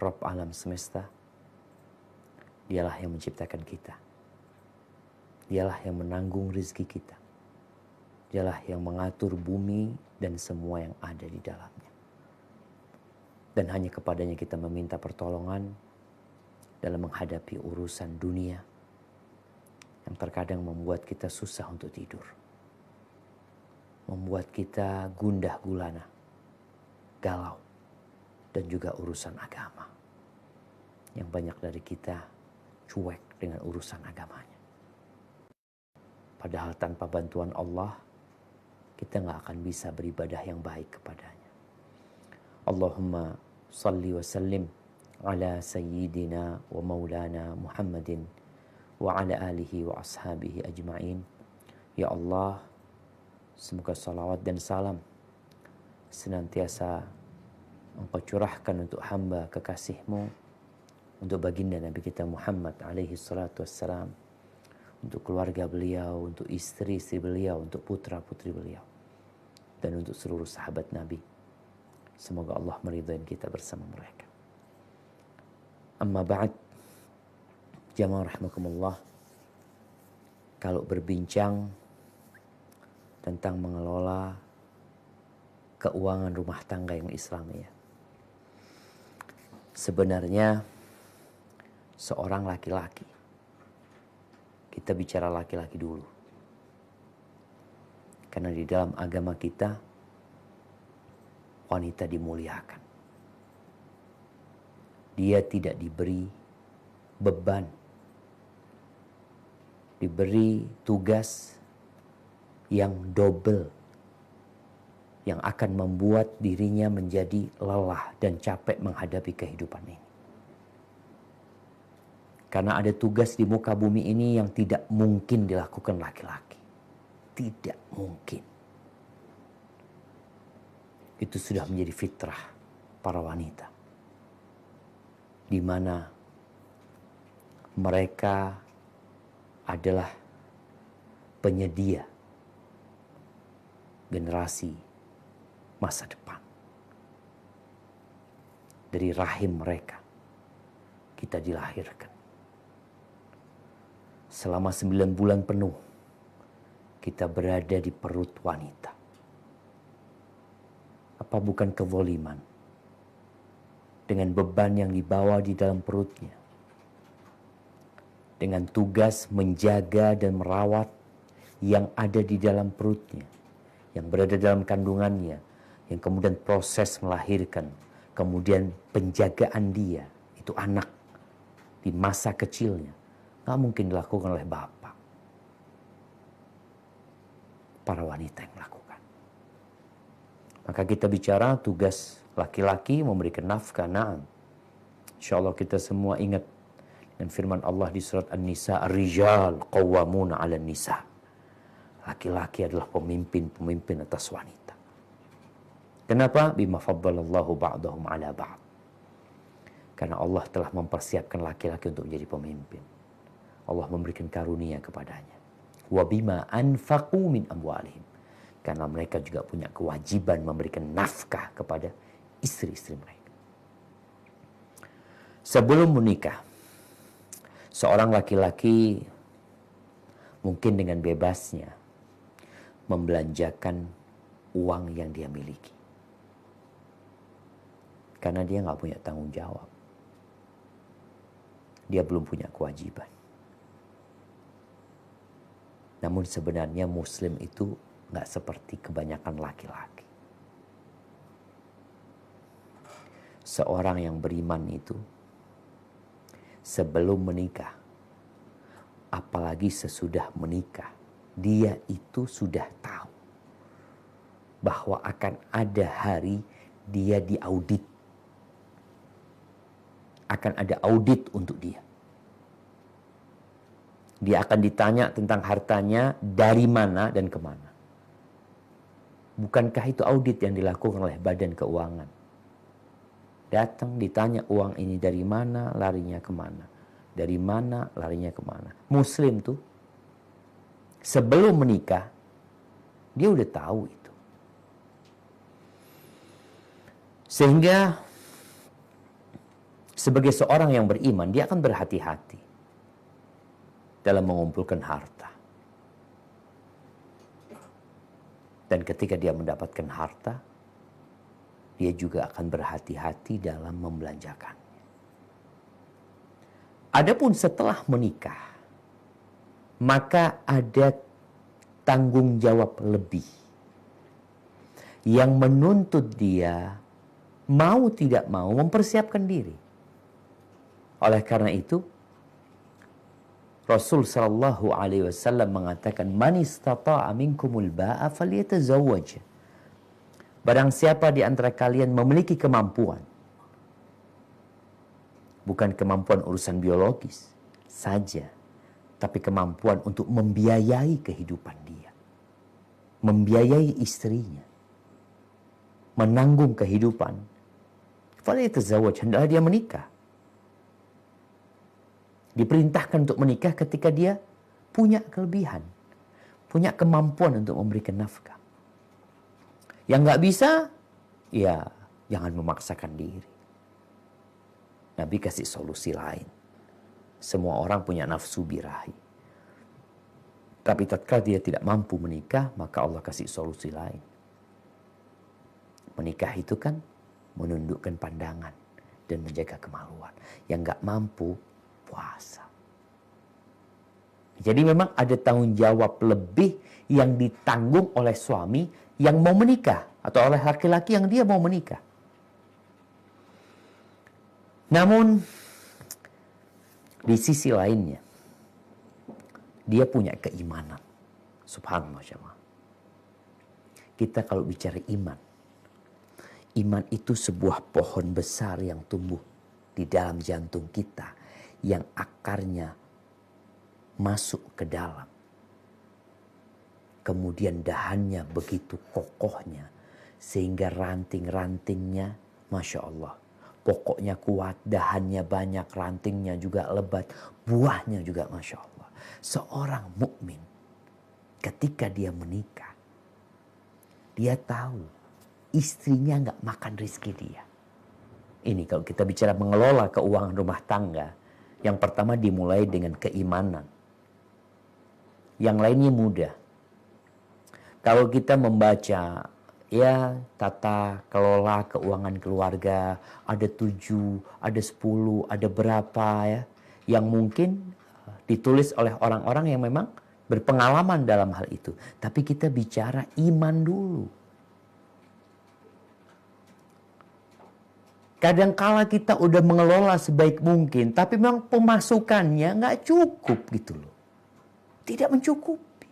Rabb alam semesta. Dialah yang menciptakan kita. Dialah yang menanggung rezeki kita. Dialah yang mengatur bumi dan semua yang ada di dalamnya. Dan hanya kepadanya kita meminta pertolongan dalam menghadapi urusan dunia yang terkadang membuat kita susah untuk tidur. Membuat kita gundah gulana, galau, dan juga urusan agama. Yang banyak dari kita cuek dengan urusan agamanya. Padahal tanpa bantuan Allah, kita nggak akan bisa beribadah yang baik kepadanya. Allahumma salli wa sallim ala sayyidina wa maulana Muhammadin wa ala alihi wa ashabihi ajma'in. Ya Allah, semoga salawat dan salam senantiasa Engkau curahkan untuk hamba kekasih-Mu, untuk baginda Nabi kita Muhammad alaihi salatu wassalam, untuk keluarga beliau, untuk istri-istri beliau, untuk putra-putri beliau, dan untuk seluruh sahabat Nabi. Semoga Allah meridai kita bersama mereka. Amma ba'd, jamaah rahimakumullah, kalau berbincang tentang mengelola keuangan rumah tangga yang Islami, sebenarnya seorang laki-laki, kita bicara laki-laki dulu, karena di dalam agama kita wanita dimuliakan. Dia tidak diberi beban, diberi tugas yang double, yang akan membuat dirinya menjadi lelah dan capek menghadapi kehidupan ini. Karena ada tugas di muka bumi ini yang tidak mungkin dilakukan laki-laki. Tidak mungkin. Itu sudah menjadi fitrah para wanita, di mana mereka adalah penyedia generasi masa depan. Dari rahim mereka kita dilahirkan. Selama 9 bulan penuh kita berada di perut wanita. Apa bukan kezaliman dengan beban yang dibawa di dalam perutnya, dengan tugas menjaga dan merawat yang ada di dalam perutnya, yang berada dalam kandungannya, yang kemudian proses melahirkan, kemudian penjagaan dia, itu anak di masa kecilnya, nggak mungkin dilakukan oleh bapak. Para wanita yang melakukan. Maka kita bicara tugas laki-laki memberikan nafkah, na'am. Insya Allah kita semua ingat dan firman Allah di surat An-Nisa, Ar-Rijal qawwamuna 'alan nisa. Laki-laki adalah pemimpin atas wanita. Kenapa? Bima faddalallahu ba'dahum 'ala ba'd. Karena Allah telah mempersiapkan laki-laki untuk menjadi pemimpin. Allah memberikan karunia kepadanya. Wa bima anfaqu min amwalihim. Karena mereka juga punya kewajiban memberikan nafkah kepada istri-istri mereka. Sebelum menikah, seorang laki-laki mungkin dengan bebasnya membelanjakan uang yang dia miliki. Karena dia nggak punya tanggung jawab. Dia belum punya kewajiban. Namun sebenarnya Muslim itu nggak seperti kebanyakan laki-laki. Seorang yang beriman itu sebelum menikah, apalagi sesudah menikah, dia itu sudah tahu bahwa akan ada hari dia diaudit. Akan ada audit untuk dia. Dia akan ditanya tentang hartanya dari mana dan kemana. Bukankah itu audit yang dilakukan oleh Badan Keuangan? Datang ditanya uang ini dari mana, larinya kemana. Dari mana, larinya kemana. Muslim tuh, sebelum menikah, dia udah tahu itu. Sehingga Sebagai seorang yang beriman, dia akan berhati-hati dalam mengumpulkan harta. Dan ketika dia mendapatkan harta, dia juga akan berhati-hati dalam membelanjakannya. Adapun setelah menikah, maka ada tanggung jawab lebih yang menuntut dia mau tidak mau mempersiapkan diri. Oleh karena itu, Rasul sallallahu alaihi wasallam mengatakan, "Man istata'a minkumul ba'a falyatazawwaj." Barang siapa di antara kalian memiliki kemampuan, bukan kemampuan urusan biologis saja, tapi kemampuan untuk membiayai kehidupan dia, membiayai istrinya, menanggung kehidupan, falyatazawwaj, hendaklah dia menikah. Diperintahkan untuk menikah ketika dia punya kelebihan, punya kemampuan untuk memberikan nafkah. Yang nggak bisa, ya jangan memaksakan diri. Nabi kasih solusi lain. Semua orang punya nafsu birahi. Tapi tatkala dia tidak mampu menikah, maka Allah kasih solusi lain. Menikah itu kan menundukkan pandangan dan menjaga kemaluan. Yang nggak mampu, puasa. Jadi memang ada tanggung jawab lebih yang ditanggung oleh suami yang mau menikah atau oleh laki-laki yang dia mau menikah. Namun di sisi lainnya dia punya keimanan. Subhanallah jemaah. Kita kalau bicara iman, iman itu sebuah pohon besar yang tumbuh di dalam jantung kita, yang akarnya masuk ke dalam. Kemudian dahannya begitu kokohnya, sehingga ranting-rantingnya, Masya Allah, pokoknya kuat, dahannya banyak, rantingnya juga lebat, buahnya juga Masya Allah. Seorang mukmin ketika dia menikah, dia tahu istrinya nggak makan rezeki dia. Ini kalau kita bicara mengelola keuangan rumah tangga, yang pertama dimulai dengan keimanan. Yang lainnya mudah. Kalau kita membaca ya tata kelola keuangan keluarga, ada 7, ada 10, ada berapa ya, yang mungkin ditulis oleh orang-orang yang memang berpengalaman dalam hal itu. Tapi kita bicara iman dulu. Kadangkala kita udah mengelola sebaik mungkin, tapi memang pemasukannya nggak cukup gitu loh. Tidak mencukupi.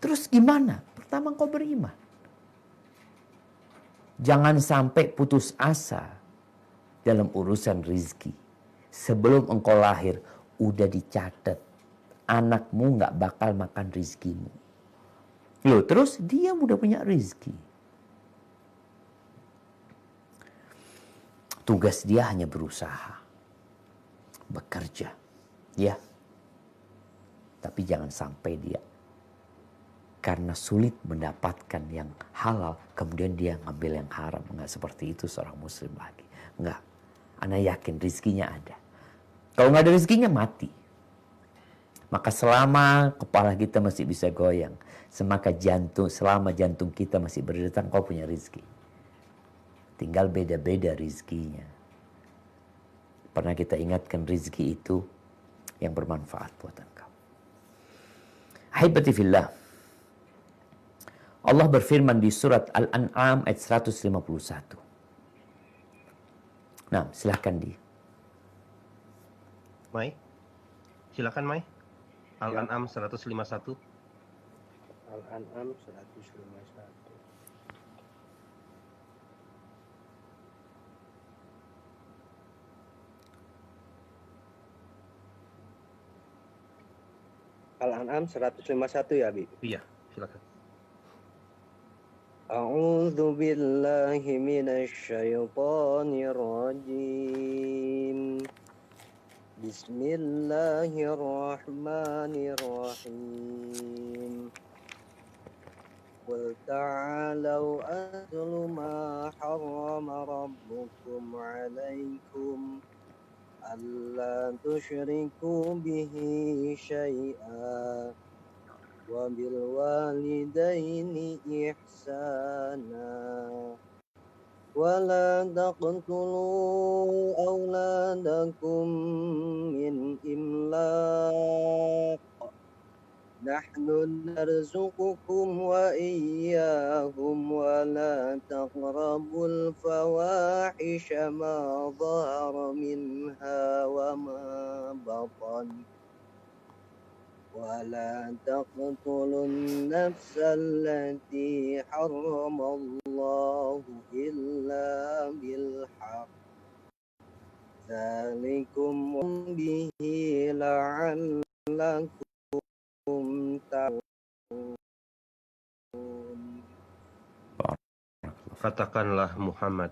Terus gimana? Pertama kau beriman. Jangan sampai putus asa dalam urusan rizki. Sebelum engkau lahir, udah dicatat. Anakmu nggak bakal makan rizkimu. Loh, terus dia udah punya rizki. Tugas dia hanya berusaha, bekerja, ya. Tapi jangan sampai dia karena sulit mendapatkan yang halal, kemudian dia ngambil yang haram. Enggak seperti itu seorang muslim lagi. Enggak. Ana yakin rizkinya ada. Kalau nggak ada rizkinya, mati. Maka selama kepala kita masih bisa goyang, selama jantung kita masih berdetak, kau punya rizki. Tinggal beda-beda rizkinya. Pernah kita ingatkan rizki itu yang bermanfaat buat engkau. Ahibati fillah. Allah berfirman di surat Al-An'am ayat 151. Nah, silahkan di. Mai, silakan Mai. Al-An'am 151. Al-An'am 151. Al-An'am 151 ya, Bi? Iya, silakan. A'udzu billahi minasy syaithanir rajim. Bismillahirrahmanirrahim. قل تعالوا أتل ما حرم ربكم عليكم ألا تشركوا به شيئا وبالوالدين إحسانا ولا تقتلوا أولادكم من إملاق نحن نرزقكم وإياهم ولا تقربوا الفواحش ما ظهر منها وما بطن ولا تقتلوا النفس التي حرم الله إلا بالحق ذلكم به لعلكم تعلمون. Katakanlah Muhammad,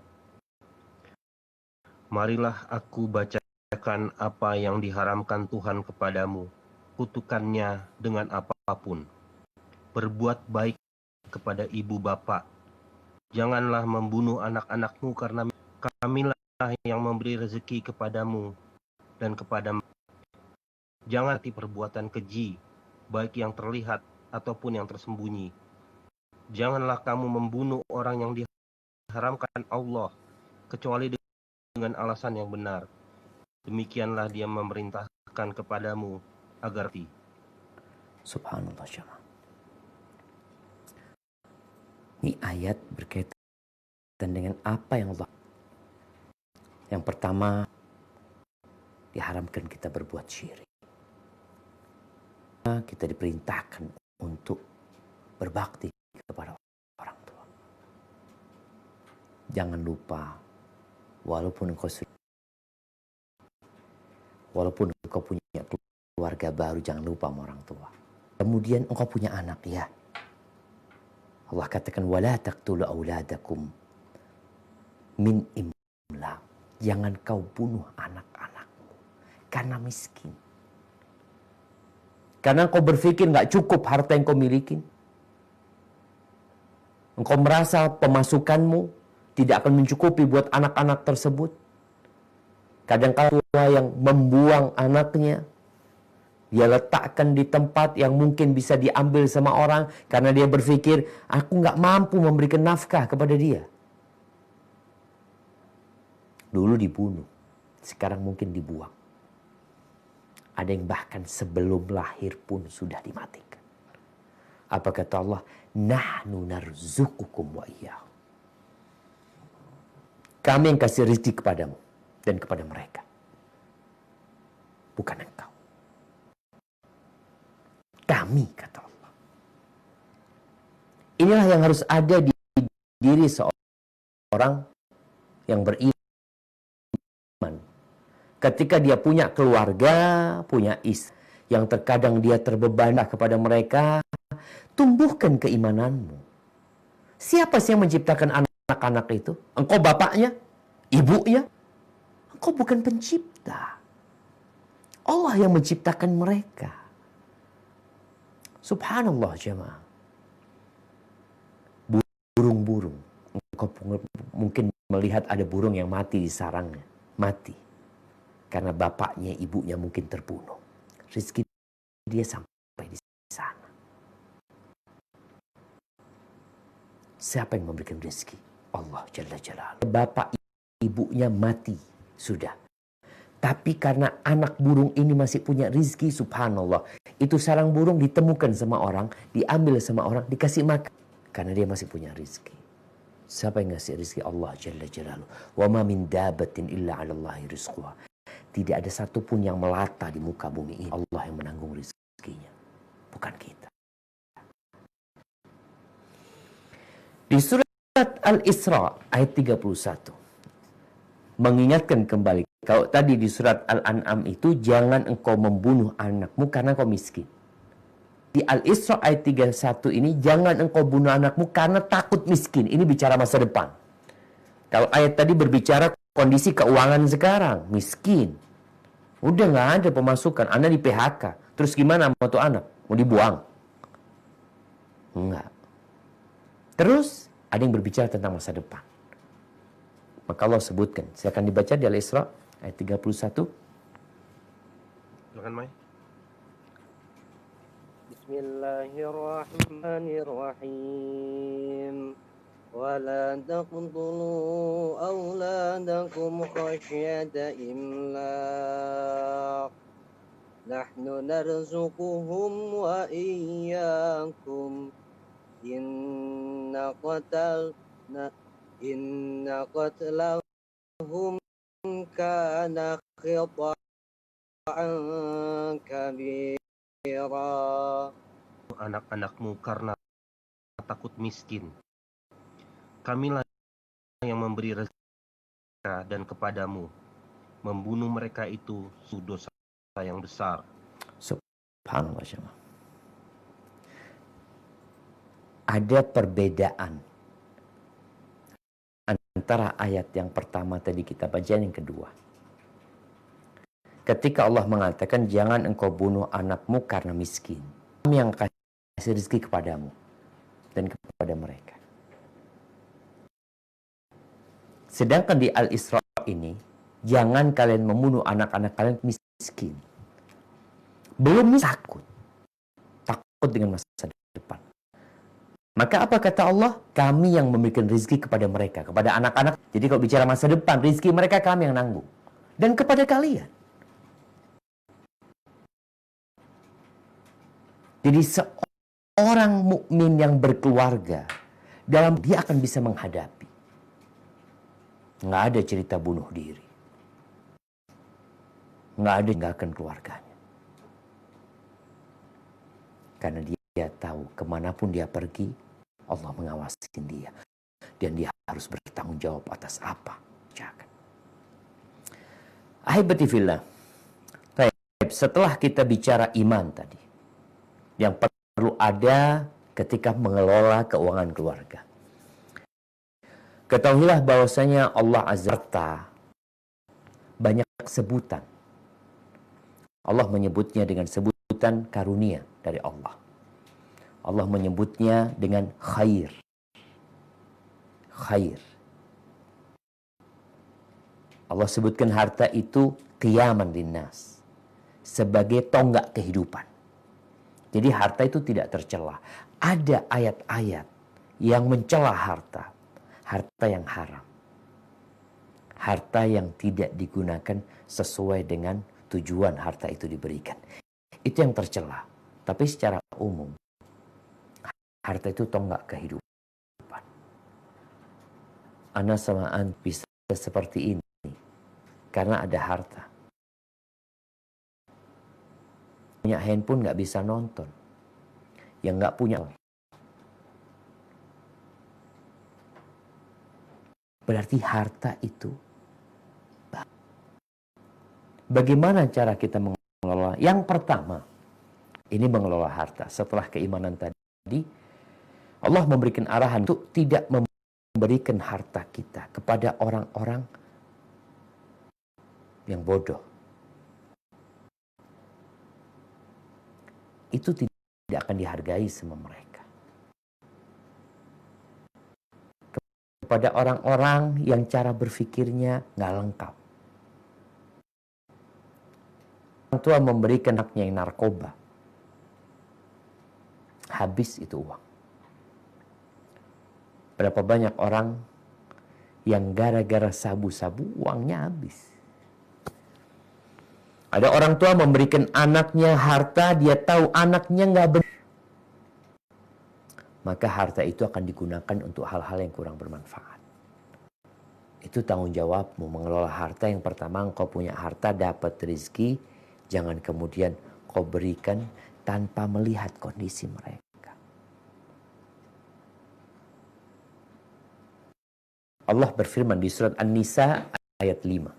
marilah aku bacakan apa yang diharamkan Tuhan kepadamu, kutukannya dengan apapun. Berbuat baik kepada ibu bapa. Janganlah membunuh anak-anakmu karena kamilah yang memberi rezeki kepadamu dan kepada mereka. Jangan hati perbuatan keji, baik yang terlihat ataupun yang tersembunyi. Janganlah kamu membunuh orang yang diharamkan Allah, kecuali dengan alasan yang benar. Demikianlah dia memerintahkan kepadamu agar Subhanallah jemaah. Ini ayat berkaitan dengan apa yang Allah. Yang pertama, diharamkan kita berbuat syirik. Kita diperintahkan untuk berbakti kepada orang tua. Jangan lupa, walaupun engkau punya keluarga baru, jangan lupa sama orang tua. Kemudian engkau punya anak, ya. Allah katakan, wala taqtulu auladakum min imlaq. Jangan kau bunuh anak-anakmu karena miskin. Karena engkau berpikir nggak cukup harta yang kau miliki. Engkau merasa pemasukanmu tidak akan mencukupi buat anak-anak tersebut. Kadang tua yang membuang anaknya, dia letakkan di tempat yang mungkin bisa diambil sama orang karena dia berpikir, aku nggak mampu memberikan nafkah kepada dia. Dulu dibunuh, sekarang mungkin dibuang. Ada yang bahkan sebelum lahir pun sudah dimatikan. Apa kata Allah? Nahnu narzuqukum wa iyyahum. Kami yang kasih rezeki kepadamu dan kepada mereka. Bukan engkau. Kami, kata Allah. Inilah yang harus ada di diri seorang yang beriman. Ketika dia punya keluarga, punya istri, yang terkadang dia terbeban kepada mereka, tumbuhkan keimananmu. Siapa sih yang menciptakan anak-anak itu? Engkau bapaknya? Ibunya? Engkau bukan pencipta. Allah yang menciptakan mereka. Subhanallah jemaah. Burung-burung. Engkau mungkin melihat ada burung yang mati di sarangnya. Mati. Karena bapaknya, ibunya mungkin terbunuh. Rezeki dia sampai di sana. Siapa yang memberikan rezeki? Allah Jalla Jalaluhu. Bapak ibunya mati. Sudah. Tapi karena anak burung ini masih punya rezeki, subhanallah. Itu sarang burung ditemukan sama orang, diambil sama orang, dikasih makan. Karena dia masih punya rezeki. Siapa yang ngasih rezeki? Allah Jalla Jalaluhu. Wa ma min dabatin illa 'ala Allahi rizquha. Tidak ada satupun yang melata di muka bumi ini. Allah yang menanggung rezekinya. Bukan kita. Di surat Al-Isra ayat 31. Mengingatkan kembali. Kalau tadi di surat Al-An'am itu, jangan engkau membunuh anakmu karena kau miskin. Di Al-Isra ayat 31 ini, jangan engkau bunuh anakmu karena takut miskin. Ini bicara masa depan. Kalau ayat tadi berbicara kondisi keuangan sekarang, miskin. Udah nggak ada pemasukan, anak di PHK. Terus gimana sama tuh anak? Mau dibuang? Enggak. Terus ada yang berbicara tentang masa depan. Maka Allah sebutkan. Saya akan dibaca di Al-Isra ayat 31. Silakan Mai. Bismillahirrahmanirrahim. ولا تقتلوا أولادكم خشية إملاق نحن نرزقهم وإياكم إن قتلهم كان خطأ كبيرا. Anak-anakmu karena takut miskin. Kamilah yang memberi rezeki dan kepadamu. Membunuh mereka itu dosa yang besar. Subhanallah. Ada perbedaan antara ayat yang pertama tadi kita baca dan yang kedua. Ketika Allah mengatakan jangan engkau bunuh anakmu karena miskin. Kami yang kasih rezeki kepadamu dan kepada mereka. Sedangkan di Al-Isra ini, jangan kalian membunuh anak-anak kalian miskin. Belum takut. Takut dengan masa depan. Maka apa kata Allah? Kami yang memberikan rezeki kepada mereka, kepada anak-anak. Jadi kalau bicara masa depan, rezeki mereka kami yang nanggung. Dan kepada kalian. Jadi seorang mukmin yang berkeluarga, dalam dia akan bisa menghadapi. Nggak ada cerita bunuh diri. Nggak ada yang akan keluarganya. Karena dia tahu kemanapun dia pergi, Allah mengawasi dia. Dan dia harus bertanggung jawab atas apa. Jangan. Ahibati fillah. Setelah kita bicara iman tadi. Yang perlu ada ketika mengelola keuangan keluarga. Ketahuilah bahwasanya Allah Azza wa Jalla banyak sebutan. Allah menyebutnya dengan sebutan karunia dari Allah. Allah menyebutnya dengan khair. Khair. Allah sebutkan harta itu qiyaman linnas. Sebagai tonggak kehidupan. Jadi harta itu tidak tercela. Ada ayat-ayat yang mencela harta. Harta yang haram. Harta yang tidak digunakan sesuai dengan tujuan harta itu diberikan. Itu yang tercela. Tapi secara umum, harta itu tonggak kehidupan. Ana sama an bisa seperti ini karena ada harta. Punya handphone nggak bisa nonton. Yang nggak punya. Berarti harta itu. Bagaimana cara kita mengelola? Yang pertama, ini mengelola harta. Setelah keimanan tadi, Allah memberikan arahan untuk tidak memberikan harta kita kepada orang-orang yang bodoh. Itu tidak akan dihargai sama mereka. Kepada orang-orang yang cara berfikirnya nggak lengkap. Orang tua memberikan anaknya yang narkoba. Habis itu uang. Berapa banyak orang yang gara-gara sabu-sabu uangnya habis. Ada orang tua memberikan anaknya harta, dia tahu anaknya nggak benar. Maka harta itu akan digunakan untuk hal-hal yang kurang bermanfaat. Itu tanggung jawabmu mengelola harta. Yang pertama, engkau punya harta, dapat rezeki, jangan kemudian kau berikan tanpa melihat kondisi mereka. Allah berfirman di surat An-Nisa ayat 5.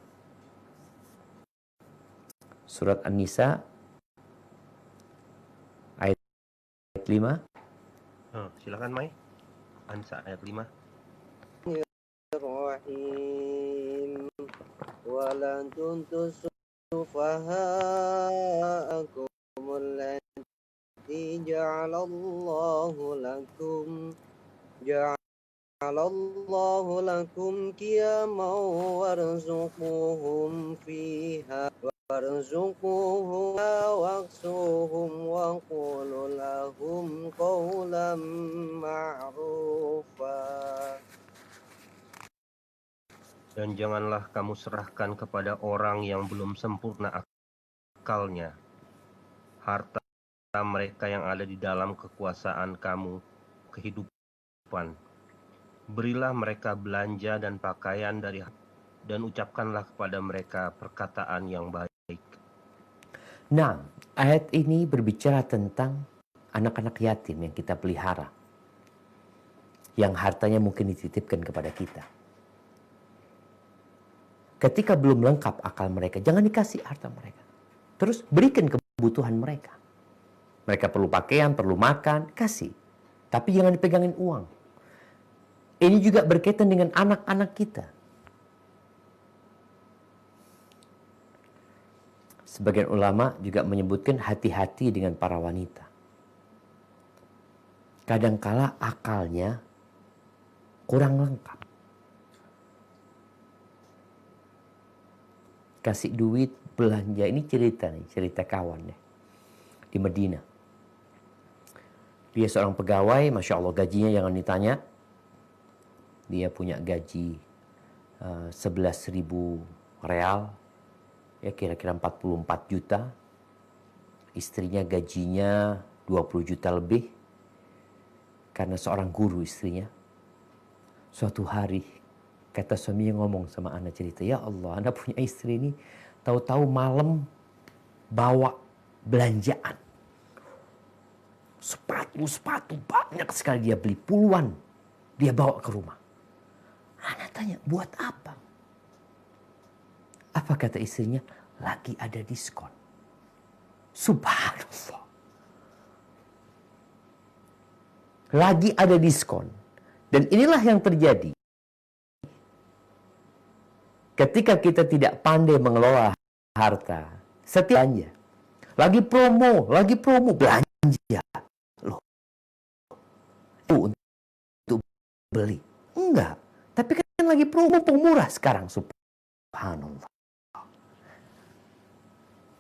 Surat An-Nisa ayat 5. Silakan Mai. An-Nisa ayat 5. Rahim walan tuntus sufaha'akum allati ja'alallahu lakum ja'alallahu lakum qiyaman warzuquhum fiha warzuquhum waqsuhum wa qulu lahum qawlan ma'rufa. Dan janganlah kamu serahkan kepada orang yang belum sempurna akalnya harta mereka yang ada di dalam kekuasaan kamu kehidupan. Berilah mereka belanja dan pakaian dan ucapkanlah kepada mereka perkataan yang baik. Nah, ayat ini berbicara tentang anak-anak yatim yang kita pelihara, yang hartanya mungkin dititipkan kepada kita. Ketika belum lengkap akal mereka, jangan dikasih harta mereka. Terus berikan kebutuhan mereka. Mereka perlu pakaian, perlu makan, kasih. Tapi jangan dipegangin uang. Ini juga berkaitan dengan anak-anak kita. Sebagian ulama juga menyebutkan hati-hati dengan para wanita. Kadangkala akalnya kurang lengkap. Kasih duit, belanja. Ini cerita kawan deh. Di Medina. Dia seorang pegawai, Masya Allah gajinya jangan ditanya. Dia punya gaji 11.000 real. Ya kira-kira 44 juta. Istrinya gajinya 20 juta lebih. Karena seorang guru istrinya. Suatu hari kata suaminya ngomong sama anak cerita, ya Allah, anak punya istri ini tahu-tahu malam bawa belanjaan. Sepatu banyak sekali dia beli, puluhan dia bawa ke rumah. Anak tanya, buat apa? Apa kata istrinya? Lagi ada diskon. Subhanallah. Lagi ada diskon. Dan inilah yang terjadi. Ketika kita tidak pandai mengelola harta, setiap belanja. Lagi promo, belanja. Loh. Untuk beli. Enggak. Tapi kan lagi promo murah sekarang. Subhanallah.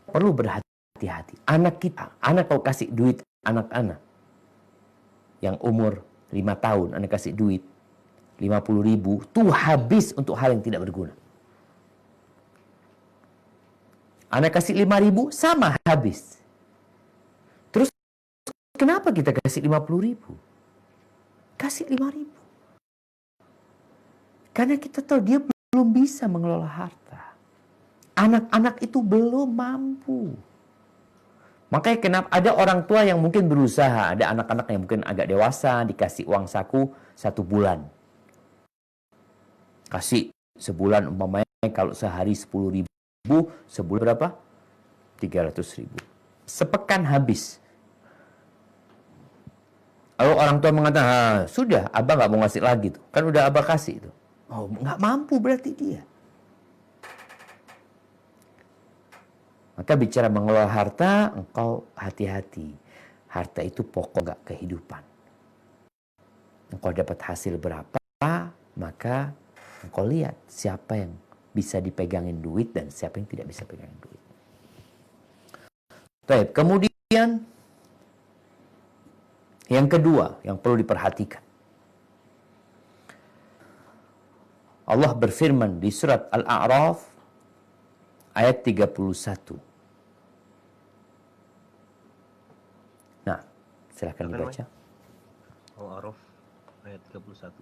Perlu berhati-hati. Anak kau kasih duit anak-anak yang umur 5 tahun, anak kasih duit 50.000, tuh habis untuk hal yang tidak berguna. Anak kasih 5.000, sama habis. Terus kenapa kita kasih 50.000? Kasih 5.000. Karena kita tahu dia belum bisa mengelola harta. Anak-anak itu belum mampu. Makanya kenapa ada orang tua yang mungkin berusaha, ada anak-anak yang mungkin agak dewasa, dikasih uang saku 1 bulan. Kasih sebulan umpamanya kalau sehari 10.000, sebulan berapa? 300.000. Sepekan habis. Lalu orang tua mengatakan, sudah, abang nggak mau ngasih lagi tuh. Kan udah abang kasih tuh. Oh, nggak mampu berarti dia. Maka bicara mengelola harta, engkau hati-hati. Harta itu pokok gak kehidupan. Engkau dapat hasil berapa, maka engkau lihat siapa yang bisa dipegangin duit dan siapa yang tidak bisa pegangin duit. Baik, kemudian yang kedua yang perlu diperhatikan. Allah berfirman di surat Al-A'raf ayat 31. Nah, silakan dibaca. Al-A'raf ayat 31.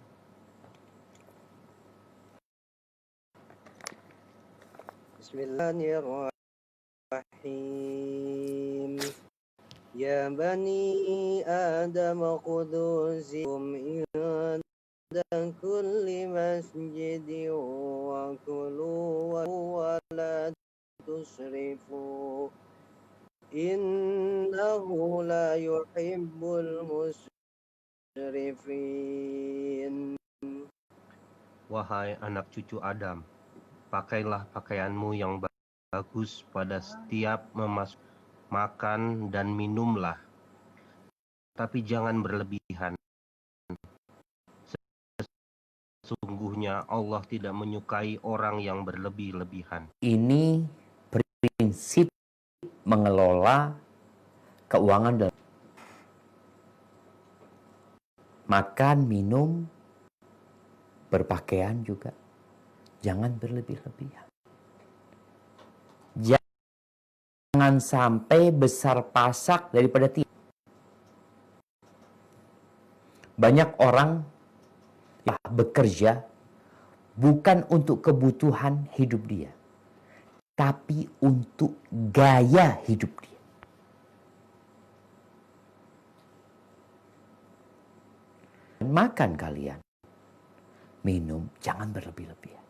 Bismillahirrahmanirrahim. Ya bani Adam khudhu zinatakum inda kulli masjidin wa kulu wa la tusrifu innahu la yuhibbul musrifin. Wahai anak cucu Adam, pakailah pakaianmu yang bagus pada setiap makan dan minumlah, tapi jangan berlebihan. Sungguhnya Allah tidak menyukai orang yang berlebih-lebihan. Ini prinsip mengelola keuangan dalam makan, minum, berpakaian juga. Jangan berlebih-lebihan. Jangan sampai besar pasak daripada tidak. Banyak orang bekerja bukan untuk kebutuhan hidup dia, tapi untuk gaya hidup dia. Makan kalian, minum, jangan berlebih-lebihan.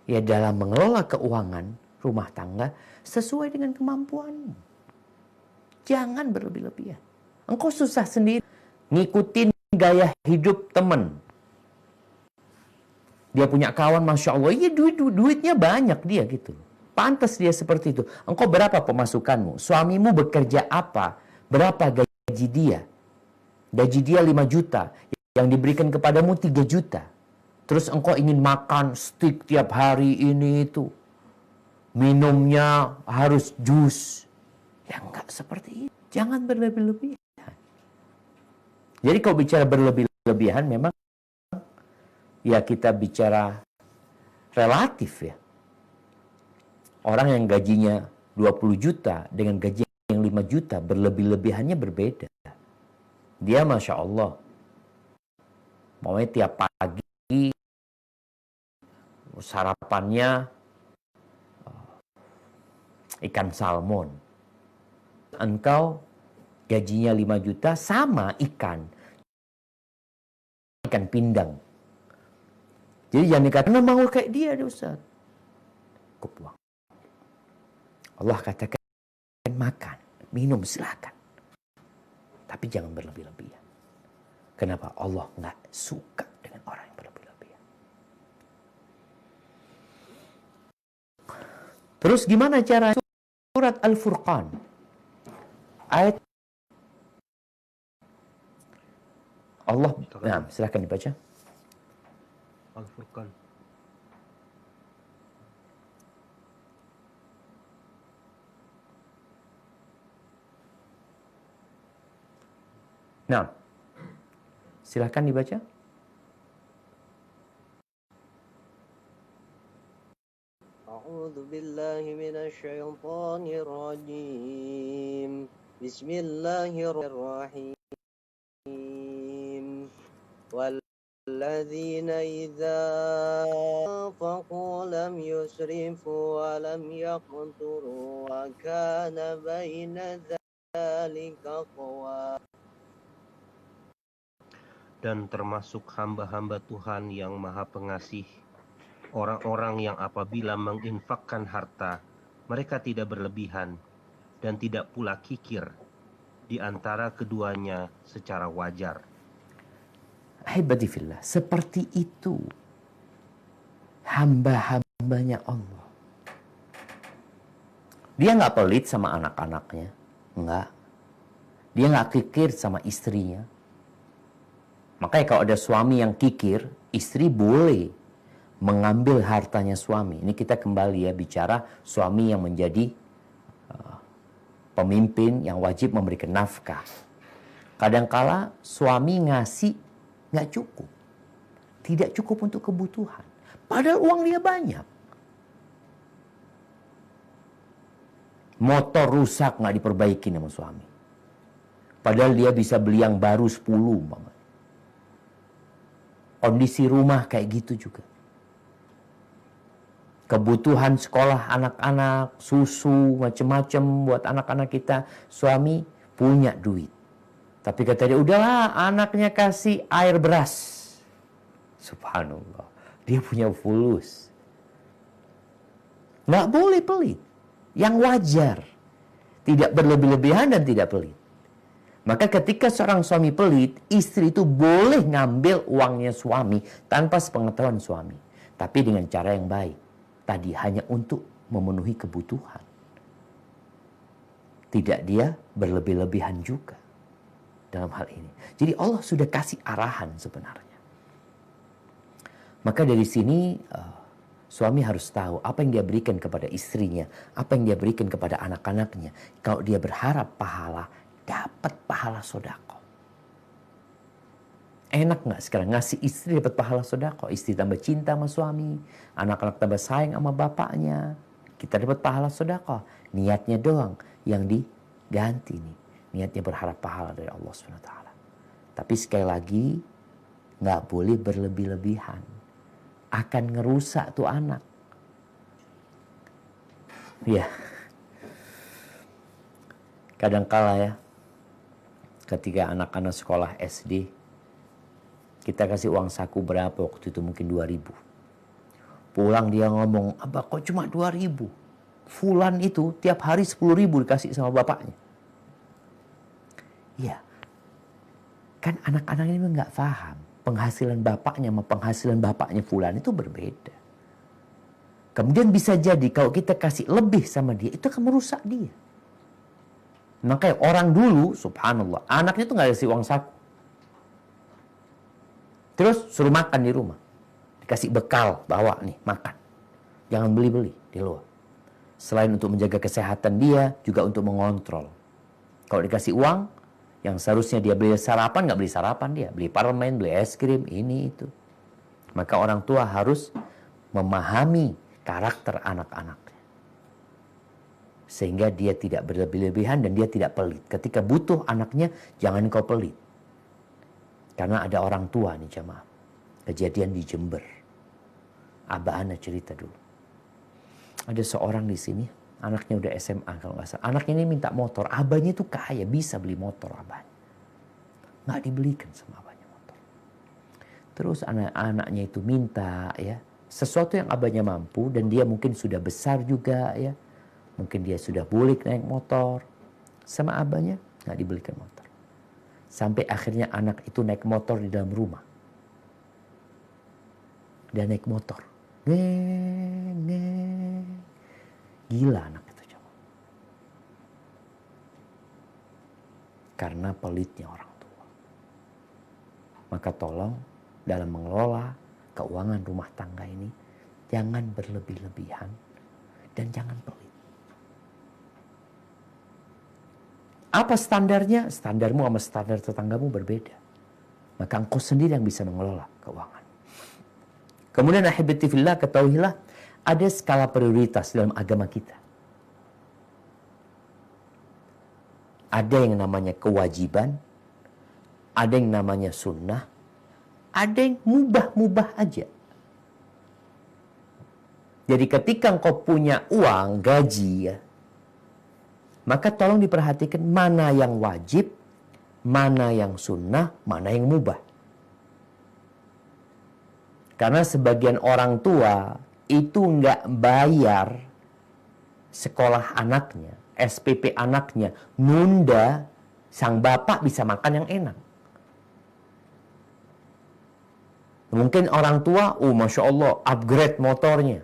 Ya, dalam mengelola keuangan rumah tangga sesuai dengan kemampuanmu. Jangan berlebih-lebihan. Engkau susah sendiri ngikutin gaya hidup temen. Dia punya kawan, Masya Allah, ya duitnya banyak dia gitu. Pantas dia seperti itu. Engkau berapa pemasukanmu? Suamimu bekerja apa? Berapa gaji dia? Gaji dia 5 juta. Yang diberikan kepadamu 3 juta. Terus engkau ingin makan steak tiap hari ini itu. Minumnya harus jus. Ya enggak seperti itu. Jangan berlebih-lebihan. Jadi kalau bicara berlebih-lebihan memang ya kita bicara relatif ya. Orang yang gajinya 20 juta dengan gaji yang 5 juta berlebih-lebihannya berbeda. Dia Masya Allah. Maunya tiap pagi sarapannya ikan salmon. Engkau gajinya 5 juta sama ikan pindang. Jadi jangan dikatakan mau kayak dia deh Ustaz. Cukup uang. Allah katakan makan, minum silakan. Tapi jangan berlebih-lebihan. Kenapa? Allah nggak suka dengan orang yang berlebih-lebihan. Terus gimana cara? Surat Al-Furqan. Ayat Allah, nah, silakan dibaca. Al-Furqan. Nah, silakan dibaca. A'udzu billahi minasy syaithanir rajim. Bismillahirrahmanirrahim. والذين إذا أنفقوا لم يسرفوا ولم يقتروا وكان بين ذلك قواما. Dan termasuk hamba-hamba Tuhan yang Maha Pengasih, orang-orang yang apabila menginfakkan harta, mereka tidak berlebihan dan tidak pula kikir di antara keduanya secara wajar. Ahibbatifillah, seperti itu hamba-hambanya Allah. Dia nggak pelit sama anak-anaknya, nggak. Dia nggak kikir sama istrinya. Makanya kalau ada suami yang kikir, istri boleh mengambil hartanya suami. Ini kita kembali ya bicara suami yang menjadi pemimpin yang wajib memberikan nafkah. Kadangkala suami ngasih nggak cukup. Tidak cukup untuk kebutuhan. Padahal uang dia banyak. Motor rusak nggak diperbaiki sama suami. Padahal dia bisa beli yang baru 10. Mama. Kondisi rumah kayak gitu juga. Kebutuhan sekolah anak-anak, susu, macam-macam buat anak-anak kita. Suami punya duit. Tapi kata dia, udahlah anaknya kasih air beras. Subhanallah. Dia punya fulus. Nggak boleh pelit. Yang wajar. Tidak berlebih-lebihan dan tidak pelit. Maka ketika seorang suami pelit, istri itu boleh ngambil uangnya suami tanpa sepengetahuan suami. Tapi dengan cara yang baik. Tadi hanya untuk memenuhi kebutuhan. Tidak dia berlebih-lebihan juga dalam hal ini. Jadi Allah sudah kasih arahan sebenarnya. Maka dari sini suami harus tahu apa yang dia berikan kepada istrinya, apa yang dia berikan kepada anak-anaknya. Kalau dia berharap pahala, dapat pahala sodako. Enak nggak sekarang ngasih istri dapat pahala sodako? Istri tambah cinta sama suami, anak-anak tambah sayang sama bapaknya. Kita dapat pahala sodako. Niatnya doang yang diganti nih. Niatnya berharap pahala dari Allah SWT. Tapi sekali lagi, nggak boleh berlebih-lebihan. Akan ngerusak tuh anak. Ya. Kadangkala ya, ketika anak-anak sekolah SD, kita kasih uang saku berapa waktu itu, mungkin 2.000. Pulang dia ngomong, "Abah kok cuma 2.000? Fulan itu tiap hari 10.000 dikasih sama bapaknya." Iya. Kan anak-anak ini nggak paham. Penghasilan bapaknya sama penghasilan bapaknya Fulan itu berbeda. Kemudian bisa jadi kalau kita kasih lebih sama dia, itu akan merusak dia. Makanya orang dulu, subhanallah, anaknya tuh nggak kasih uang saku. Terus suruh makan di rumah. Dikasih bekal, bawa nih, makan. Jangan beli-beli di luar. Selain untuk menjaga kesehatan dia, juga untuk mengontrol. Kalau dikasih uang, yang seharusnya dia beli sarapan, nggak beli sarapan dia. Beli permen, beli es krim, ini itu. Maka orang tua harus memahami karakter anak-anaknya. Sehingga dia tidak berlebih-lebihan dan dia tidak pelit. Ketika butuh anaknya, jangan kau pelit. Karena ada orang tua nih jamaah. Kejadian di Jember. Abah Ana cerita dulu. Ada seorang di sini, anaknya udah SMA kalau nggak salah. Anaknya ini minta motor. Abahnya itu kaya, bisa beli motor abahnya. Nggak dibelikan sama abahnya motor. Terus anak-anaknya itu minta ya sesuatu yang abahnya mampu dan dia mungkin sudah besar juga ya. Mungkin dia sudah boleh naik motor. Sama abahnya nggak dibelikan motor. Sampai akhirnya anak itu naik motor di dalam rumah. Dia naik motor. Gila anak itu coba. Karena pelitnya orang tua. Maka tolong dalam mengelola keuangan rumah tangga ini, jangan berlebih-lebihan dan jangan pelit. Apa standarnya? Standarmu sama standar tetanggamu berbeda. Maka engkau sendiri yang bisa mengelola keuangan. Kemudian ahibati fillah, ketahuilah ada skala prioritas dalam agama kita. Ada yang namanya kewajiban, ada yang namanya sunnah, ada yang mubah-mubah aja. Jadi ketika engkau punya uang, gaji ya, maka tolong diperhatikan mana yang wajib, mana yang sunnah, mana yang mubah. Karena sebagian orang tua itu nggak bayar sekolah anaknya, SPP anaknya, nunda sang bapak bisa makan yang enak. Mungkin orang tua, Masya Allah, upgrade motornya.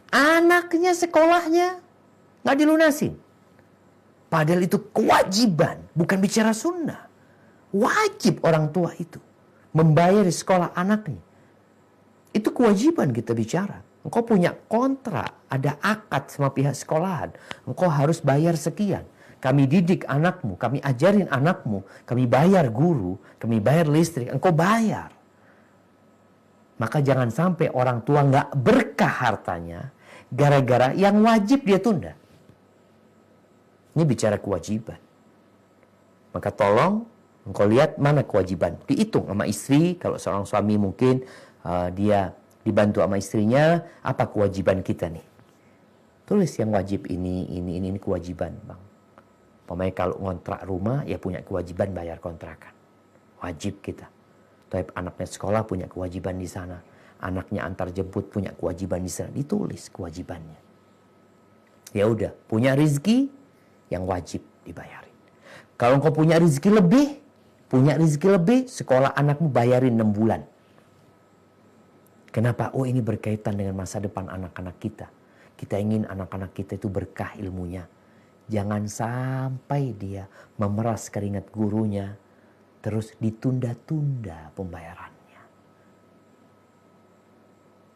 Anaknya sekolahnya nggak dilunasin. Padahal itu kewajiban, bukan bicara sunnah. Wajib orang tua itu membayar sekolah anaknya. Itu kewajiban kita bicara. Engkau punya kontrak, ada akad sama pihak sekolahan. Engkau harus bayar sekian. Kami didik anakmu, kami ajarin anakmu, kami bayar guru, kami bayar listrik, engkau bayar. Maka jangan sampai orang tua nggak berkah hartanya, gara-gara yang wajib dia tunda. Ini bicara kewajiban. Maka tolong engkau lihat mana kewajiban. Dihitung sama istri, kalau seorang suami mungkin dia dibantu sama istrinya, apa kewajiban kita nih? Tulis yang wajib ini kewajiban, Bang. Pokoknya kalau ngontrak rumah, ya punya kewajiban bayar kontrakan. Wajib kita. Tapi anaknya sekolah punya kewajiban di sana. Anaknya antar jemput punya kewajiban di sana. Ditulis kewajibannya. Ya udah, punya rezeki yang wajib dibayarin. Kalau engkau punya rezeki lebih, sekolah anakmu bayarin 6 bulan. Kenapa? Oh, ini berkaitan dengan masa depan anak-anak kita. Kita ingin anak-anak kita itu berkah ilmunya. Jangan sampai dia memeras keringat gurunya, terus ditunda-tunda pembayarannya.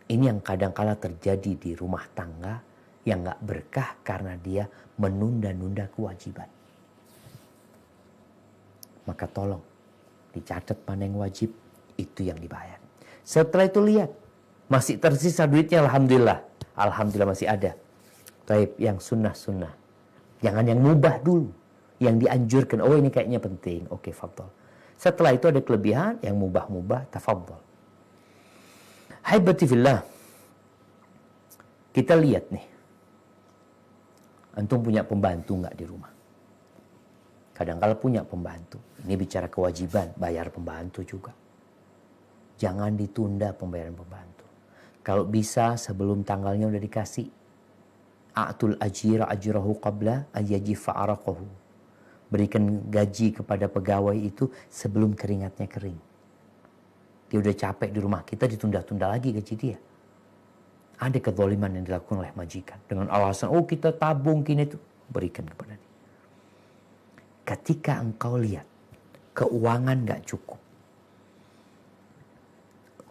Ini yang kadangkala terjadi di rumah tangga yang gak berkah karena dia menunda-nunda kewajiban. Maka tolong dicatat mana yang wajib, itu yang dibayar. Setelah itu lihat, masih tersisa duitnya, alhamdulillah. Alhamdulillah masih ada. Taib, yang sunnah-sunnah. Jangan yang mubah dulu. Yang dianjurkan, oh ini kayaknya penting. Oke, fadhal. Setelah itu ada kelebihan, yang mubah-mubah, tafadhal. Haibati fillah. Kita lihat nih. Antum punya pembantu nggak di rumah? Kadang-kala punya pembantu. Ini bicara kewajiban, bayar pembantu juga. Jangan ditunda pembayaran pembantu. Kalau bisa sebelum tanggalnya udah dikasih. A'tul ajira ajrahu qabla ayyajifa araqahu. Berikan gaji kepada pegawai itu sebelum keringatnya kering. Dia udah capek di rumah kita, ditunda-tunda lagi gaji dia. Ada kezaliman yang dilakukan oleh majikan. Dengan alasan, oh kita tabung kini itu. Berikan kepada dia. Ketika engkau lihat, keuangan gak cukup.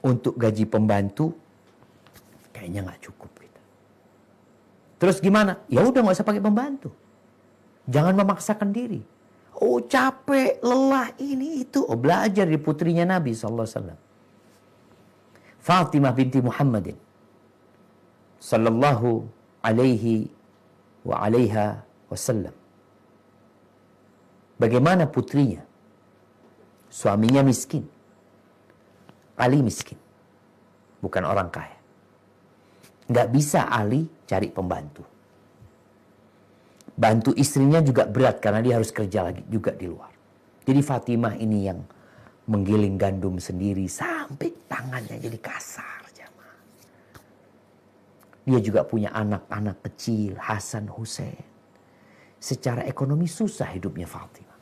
Untuk gaji pembantu, kayaknya gak cukup. Gitu. Terus gimana? Ya udah gak usah pakai pembantu. Jangan memaksakan diri. Oh capek, lelah, ini itu. Oh belajar di putrinya Nabi SAW. Fatimah binti Muhammadin sallallahu alaihi wa alaiha wasallam. Bagaimana putrinya? Suaminya miskin. Ali miskin. Bukan orang kaya. Nggak bisa Ali cari pembantu. Bantu istrinya juga berat karena dia harus kerja lagi juga di luar. Jadi Fatimah ini yang menggiling gandum sendiri sampai tangannya jadi kasar. Jamaah. Dia juga punya anak-anak kecil, Hasan, Hussein. Secara ekonomi susah hidupnya Fatimah.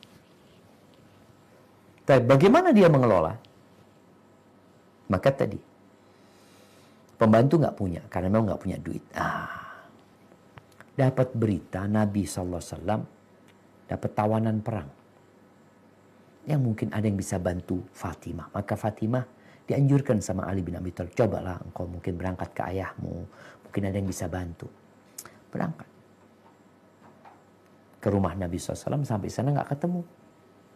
Tapi bagaimana dia mengelola? Maka tadi, pembantu nggak punya, karena memang nggak punya duit. Dapat berita Nabi SAW dapat tawanan perang. Yang mungkin ada yang bisa bantu Fatimah. Maka Fatimah dianjurkan sama Ali bin Abi Thalib. Cobalah engkau mungkin berangkat ke ayahmu. Mungkin ada yang bisa bantu. Berangkat. Ke rumah Nabi SAW, sampai sana nggak ketemu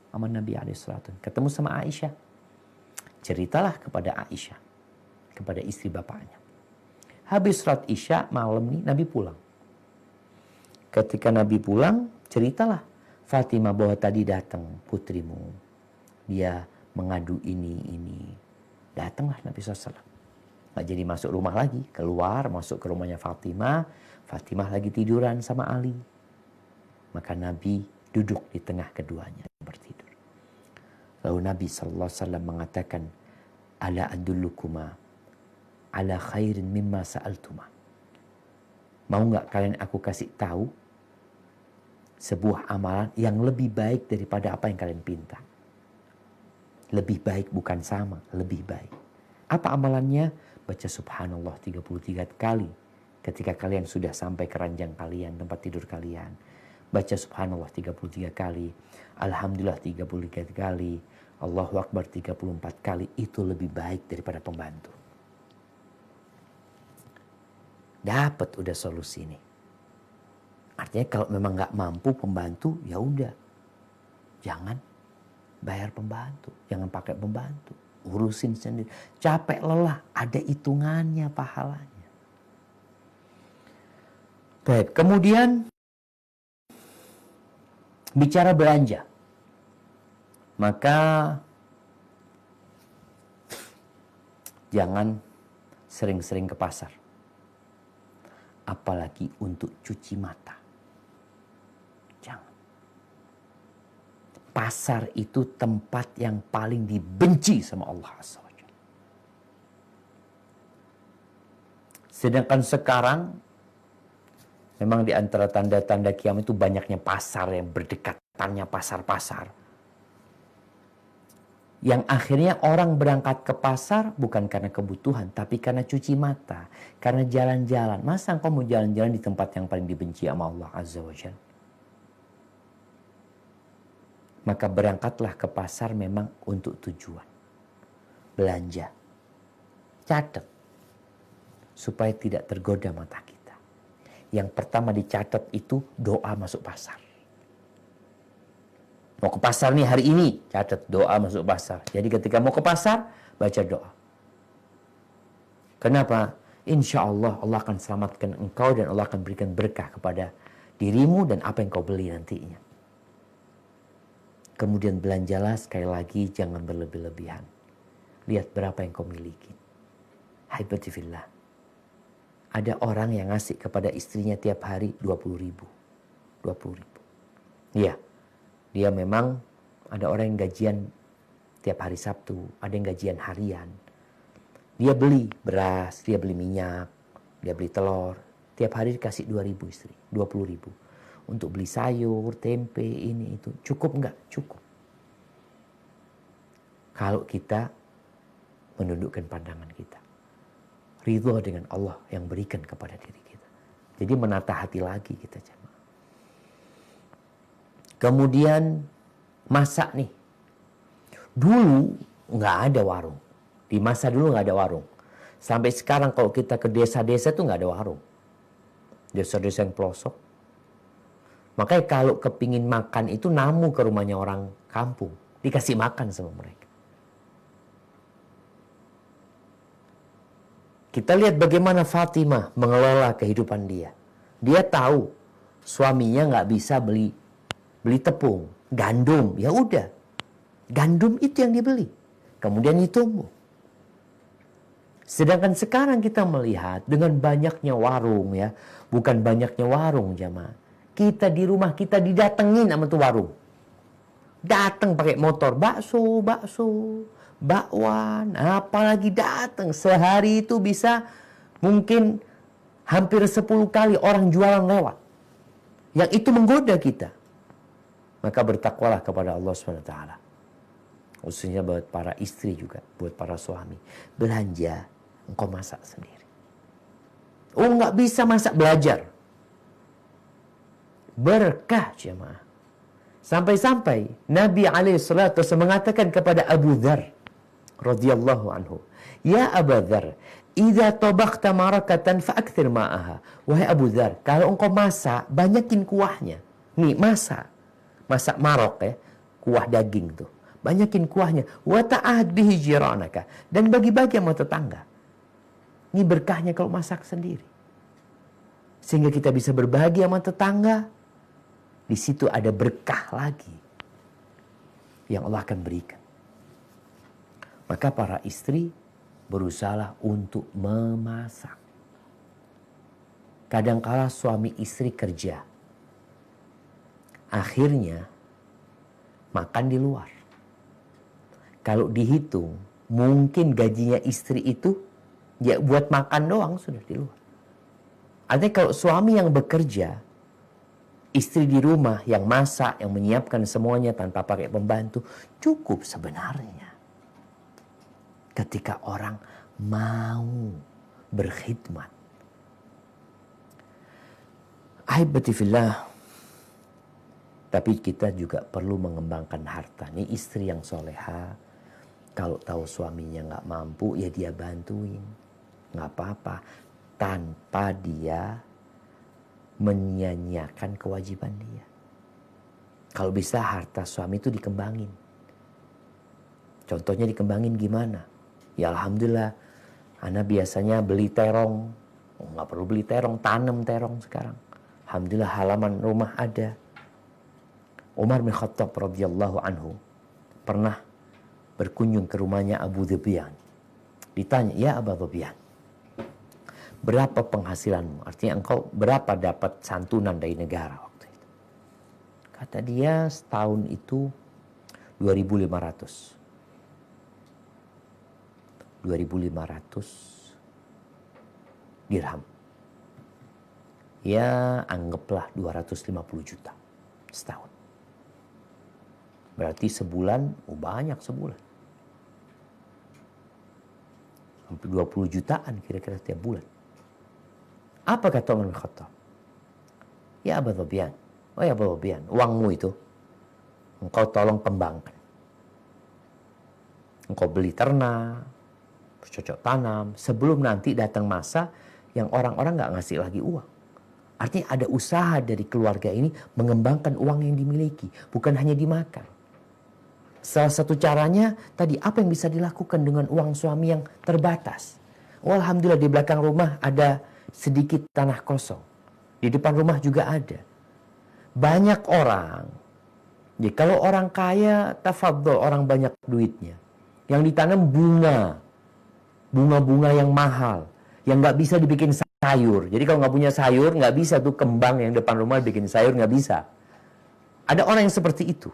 sama Nabi SAW. Ketemu sama Aisyah. Ceritalah kepada Aisyah. Kepada istri bapaknya. Habis sholat Isya malam nih Nabi pulang. Ketika Nabi pulang, ceritalah Fatimah bahwa tadi datang putrimu. Dia mengadu ini. Datanglah Nabi SAW. Nggak jadi masuk rumah lagi. Keluar, masuk ke rumahnya Fatimah. Fatimah lagi tiduran sama Ali. Maka Nabi duduk di tengah keduanya bertidur. Lalu Nabi SAW mengatakan, Ala adullukuma ala khairin mimma sa'altuma. Mau nggak kalian aku kasih tahu sebuah amalan yang lebih baik daripada apa yang kalian pinta? Lebih baik bukan sama, lebih baik. Apa amalannya? Baca subhanallah 33 kali ketika kalian sudah sampai ke ranjang kalian, tempat tidur kalian. Baca subhanallah 33 kali, alhamdulillah 33 kali, Allahu Akbar 34 kali. Itu lebih baik daripada pembantu. Dapat udah solusi nih. Artinya kalau memang nggak mampu pembantu, ya udah, jangan bayar pembantu, jangan pakai pembantu, urusin sendiri. Capek lelah, ada hitungannya pahalanya. Baik, kemudian bicara belanja, maka jangan sering-sering ke pasar, apalagi untuk cuci mata. Pasar itu tempat yang paling dibenci sama Allah SWT. Sedangkan sekarang, memang di antara tanda-tanda kiamat itu banyaknya pasar yang berdekatannya pasar-pasar. Yang akhirnya orang berangkat ke pasar bukan karena kebutuhan, tapi karena cuci mata, karena jalan-jalan. Masa engkau mau jalan-jalan di tempat yang paling dibenci sama Allah Azza wa Jalla? Maka berangkatlah ke pasar memang untuk tujuan belanja. Catat. supaya tidak tergoda mata kita. Yang pertama dicatat itu doa masuk pasar. Mau ke pasar nih hari ini, catat doa masuk pasar. Jadi ketika mau ke pasar, baca doa. Kenapa? Insya Allah, Allah akan selamatkan engkau dan Allah akan berikan berkah kepada dirimu dan apa yang kau beli nantinya. Kemudian belanjalah sekali lagi, jangan berlebih-lebihan. Lihat berapa yang kau miliki. Haibati fillah. Ada orang yang ngasih kepada istrinya tiap hari 20 ribu. 20 ribu. Iya. Dia memang ada orang yang gajian tiap hari Sabtu, ada yang gajian harian. Dia beli beras, dia beli minyak, dia beli telur. Tiap hari dikasih 2.000 istri, 20.000. Untuk beli sayur, tempe, ini itu. Cukup enggak? Cukup. Kalau kita menundukkan pandangan kita. Ridho dengan Allah yang berikan kepada diri kita. Jadi menata hati lagi kita jemaah. Kemudian masak nih. Dulu nggak ada warung. Di masa dulu nggak ada warung. Sampai sekarang kalau kita ke desa-desa tuh nggak ada warung. Desa-desa yang pelosok. Makanya kalau kepingin makan itu namu ke rumahnya orang kampung. Dikasih makan sama mereka. Kita lihat bagaimana Fatimah mengelola kehidupan dia. Dia tahu suaminya nggak bisa beli tepung, gandum, ya udah. Gandum itu yang dibeli. Kemudian ditumbuh. Sedangkan sekarang kita melihat dengan banyaknya warung ya. Bukan banyaknya warung jamaah. Kita di rumah kita didatengin sama tuh warung. Datang pakai motor, bakso, bakwan, apalagi datang. Sehari itu bisa mungkin hampir 10 kali orang jualan lewat. Yang itu menggoda kita. Maka bertakwalah kepada Allah SWT. Khususnya buat para istri juga, buat para suami. Belanja, engkau masak sendiri. Oh, nggak bisa masak, belajar. Berkah jemaah. Sampai-sampai Nabi SAW mengatakan kepada Abu Dzar radhiyallahu anhu, "Ya Abu Dzar, idza tabakhta marakatan fa'akthir ma'aha." Wahai Abu Dzar, kalau engkau masak, banyakin kuahnya. Nih, masak marok ya, kuah daging tuh. Banyakin kuahnya. Wa ta'ahad bihi jiranaka, dan bagi-bagi sama tetangga. Ini berkahnya kalau masak sendiri. Sehingga kita bisa berbagi sama tetangga. Di situ ada berkah lagi yang Allah akan berikan. Maka para istri berusaha untuk memasak. Kadangkala suami istri kerja. Akhirnya makan di luar. Kalau dihitung, mungkin gajinya istri itu ya buat makan doang sudah di luar. Artinya kalau suami yang bekerja, istri di rumah yang masak, yang menyiapkan semuanya tanpa pakai pembantu, cukup sebenarnya. Ketika orang mau berkhidmat. Ahibati fillah. Tapi kita juga perlu mengembangkan harta. Ini istri yang soleha. Kalau tahu suaminya nggak mampu, ya dia bantuin. Nggak apa-apa. Tanpa dia menyia-nyiakan kewajiban dia. Kalau bisa harta suami itu dikembangin. Contohnya dikembangin gimana? Ya Alhamdulillah. Ana biasanya beli terong. Oh, nggak perlu beli terong, tanam terong sekarang. Alhamdulillah halaman rumah ada. Umar bin Khattab radhiyallahu anhu pernah berkunjung ke rumahnya Abu Dhibyan. Ditanya, "Ya Abu Dhibyan, berapa penghasilanmu? Artinya engkau berapa dapat santunan dari negara waktu itu?" Kata dia, setahun itu 2.500. 2.500 dirham. Ya anggaplah 250 juta setahun. Berarti sebulan, banyak sebulan. Hampir 20 jutaan kira-kira tiap bulan. Apa kata Umar bin Khattab? "Ya Abu Dhibyan, oh ya Abu Dhibyan, uangmu itu engkau tolong kembangkan. Engkau beli ternak, bercocok tanam. Sebelum nanti datang masa yang orang-orang nggak ngasih lagi uang. Artinya ada usaha dari keluarga ini mengembangkan uang yang dimiliki, bukan hanya dimakan. Salah satu caranya tadi, apa yang bisa dilakukan dengan uang suami yang terbatas? Oh, alhamdulillah di belakang rumah ada sedikit tanah kosong. Di depan rumah juga ada. Banyak orang, jadi kalau orang kaya, tafadhol, orang banyak duitnya. Yang ditanam bunga-bunga yang mahal, yang nggak bisa dibikin sayur. Jadi kalau nggak punya sayur, nggak bisa tuh kembang yang depan rumah bikin sayur, nggak bisa. Ada orang yang seperti itu.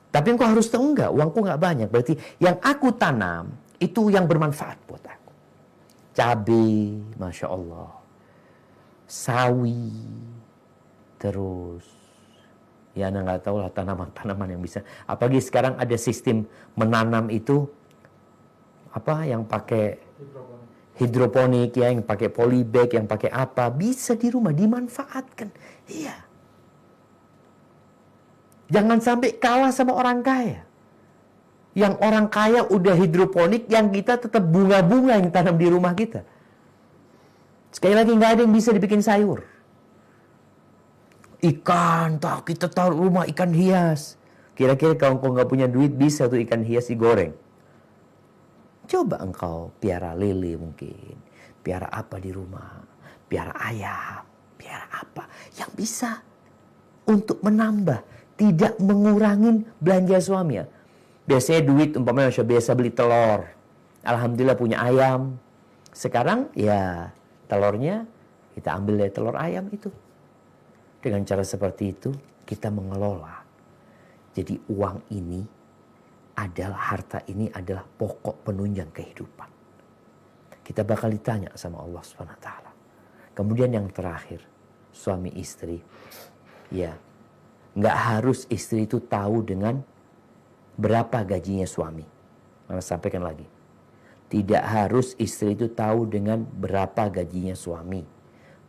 Tapi engkau harus tahu, enggak, uangku nggak banyak. Berarti yang aku tanam itu yang bermanfaat buat aku. Cabai, Masya Allah. Sawi. Terus, ya anda nggak tahu lah tanaman-tanaman yang bisa. Apalagi sekarang ada sistem menanam itu, apa yang pakai hidroponik, ya, yang pakai polybag, yang pakai apa, bisa di rumah dimanfaatkan. Iya. Jangan sampai kalah sama orang kaya. Yang orang kaya udah hidroponik, yang kita tetap bunga-bunga yang tanam di rumah kita. Sekali lagi, nggak ada yang bisa dibikin sayur. Ikan, kita taruh rumah ikan hias. Kira-kira kalau engkau nggak punya duit, bisa tuh ikan hias digoreng. Coba engkau piara lele mungkin. Piara apa di rumah. Piara ayam. Piara apa. Yang bisa untuk menambah. Tidak mengurangi belanja suami. Biasanya duit umpamanya biasa beli telur. Alhamdulillah punya ayam. Sekarang ya telurnya kita ambil dari telur ayam itu. Dengan cara seperti itu kita mengelola. Jadi uang ini adalah, harta ini adalah pokok penunjang kehidupan. Kita bakal ditanya sama Allah SWT. Kemudian yang terakhir, suami istri. Ya, nggak harus istri itu tahu dengan berapa gajinya suami. Saya sampaikan lagi. Tidak harus istri itu tahu dengan berapa gajinya suami.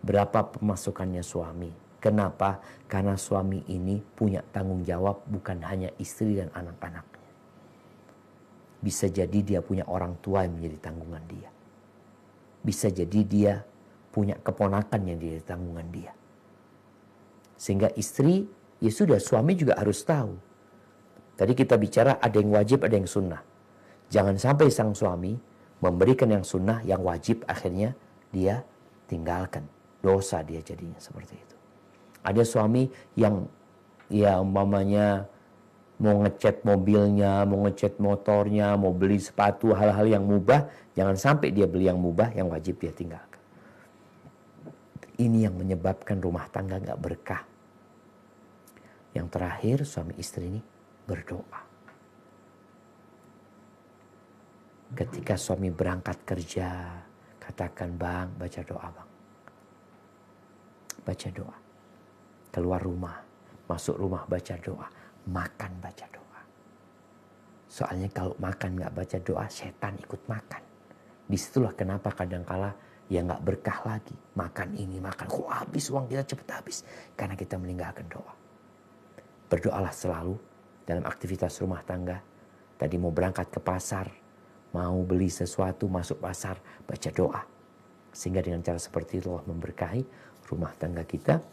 Berapa pemasukannya suami. Kenapa? Karena suami ini punya tanggung jawab bukan hanya istri dan anak-anaknya. Bisa jadi dia punya orang tua yang menjadi tanggungan dia. Bisa jadi dia punya keponakan yang menjadi tanggungan dia. Sehingga istri, ya sudah, suami juga harus tahu. Tadi kita bicara ada yang wajib, ada yang sunnah. Jangan sampai sang suami memberikan yang sunnah, yang wajib akhirnya dia tinggalkan. Dosa dia jadinya seperti itu. Ada suami yang ya umpamanya mau ngecat mobilnya, mau ngecat motornya, mau beli sepatu, hal-hal yang mubah, jangan sampai dia beli yang mubah, yang wajib dia tinggalkan. Ini yang menyebabkan rumah tangga gak berkah. Yang terakhir, suami istri ini berdoa. Ketika suami berangkat kerja, katakan, bang, baca doa bang. Baca doa. Keluar rumah, masuk rumah baca doa. Makan baca doa. Soalnya kalau makan gak baca doa, setan ikut makan. Disitulah kenapa kadangkala ya gak berkah lagi. Makan ini, makan. Kok habis uang kita cepat habis? Karena kita meninggalkan doa. Berdoalah selalu dalam aktivitas rumah tangga. Tadi mau berangkat ke pasar, mau beli sesuatu, masuk pasar, baca doa. Sehingga dengan cara seperti itu Allah memberkahi rumah tangga kita.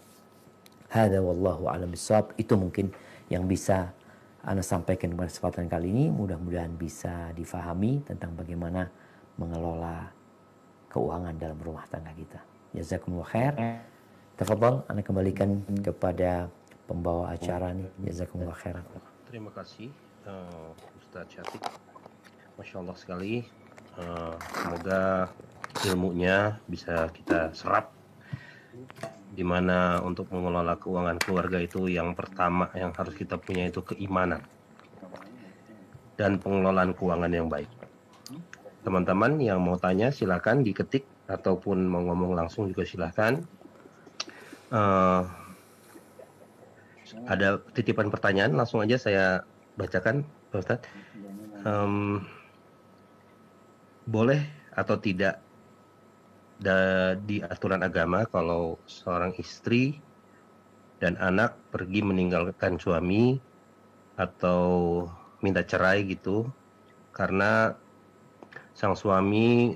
Hadza wallahu a'lam bishawab. Itu mungkin yang bisa Anda sampaikan pada kesempatan kali ini. Mudah-mudahan bisa difahami tentang bagaimana mengelola keuangan dalam rumah tangga kita. Jazakumullah khair. Tafadhal, Anda kembalikan kepada pembawa acara nih. Jazakumullah khairan. Terima kasih Ustadz Syafiq. Masya Allah sekali. Semoga ilmunya bisa kita serap. Dimana untuk mengelola keuangan keluarga itu yang pertama yang harus kita punya itu keimanan dan pengelolaan keuangan yang baik. Teman-teman yang mau tanya silakan diketik ataupun mau ngomong langsung juga silakan. Ada titipan pertanyaan, langsung aja saya bacakan, Pak Ustadz. Boleh atau tidak di aturan agama kalau seorang istri dan anak pergi meninggalkan suami atau minta cerai gitu karena sang suami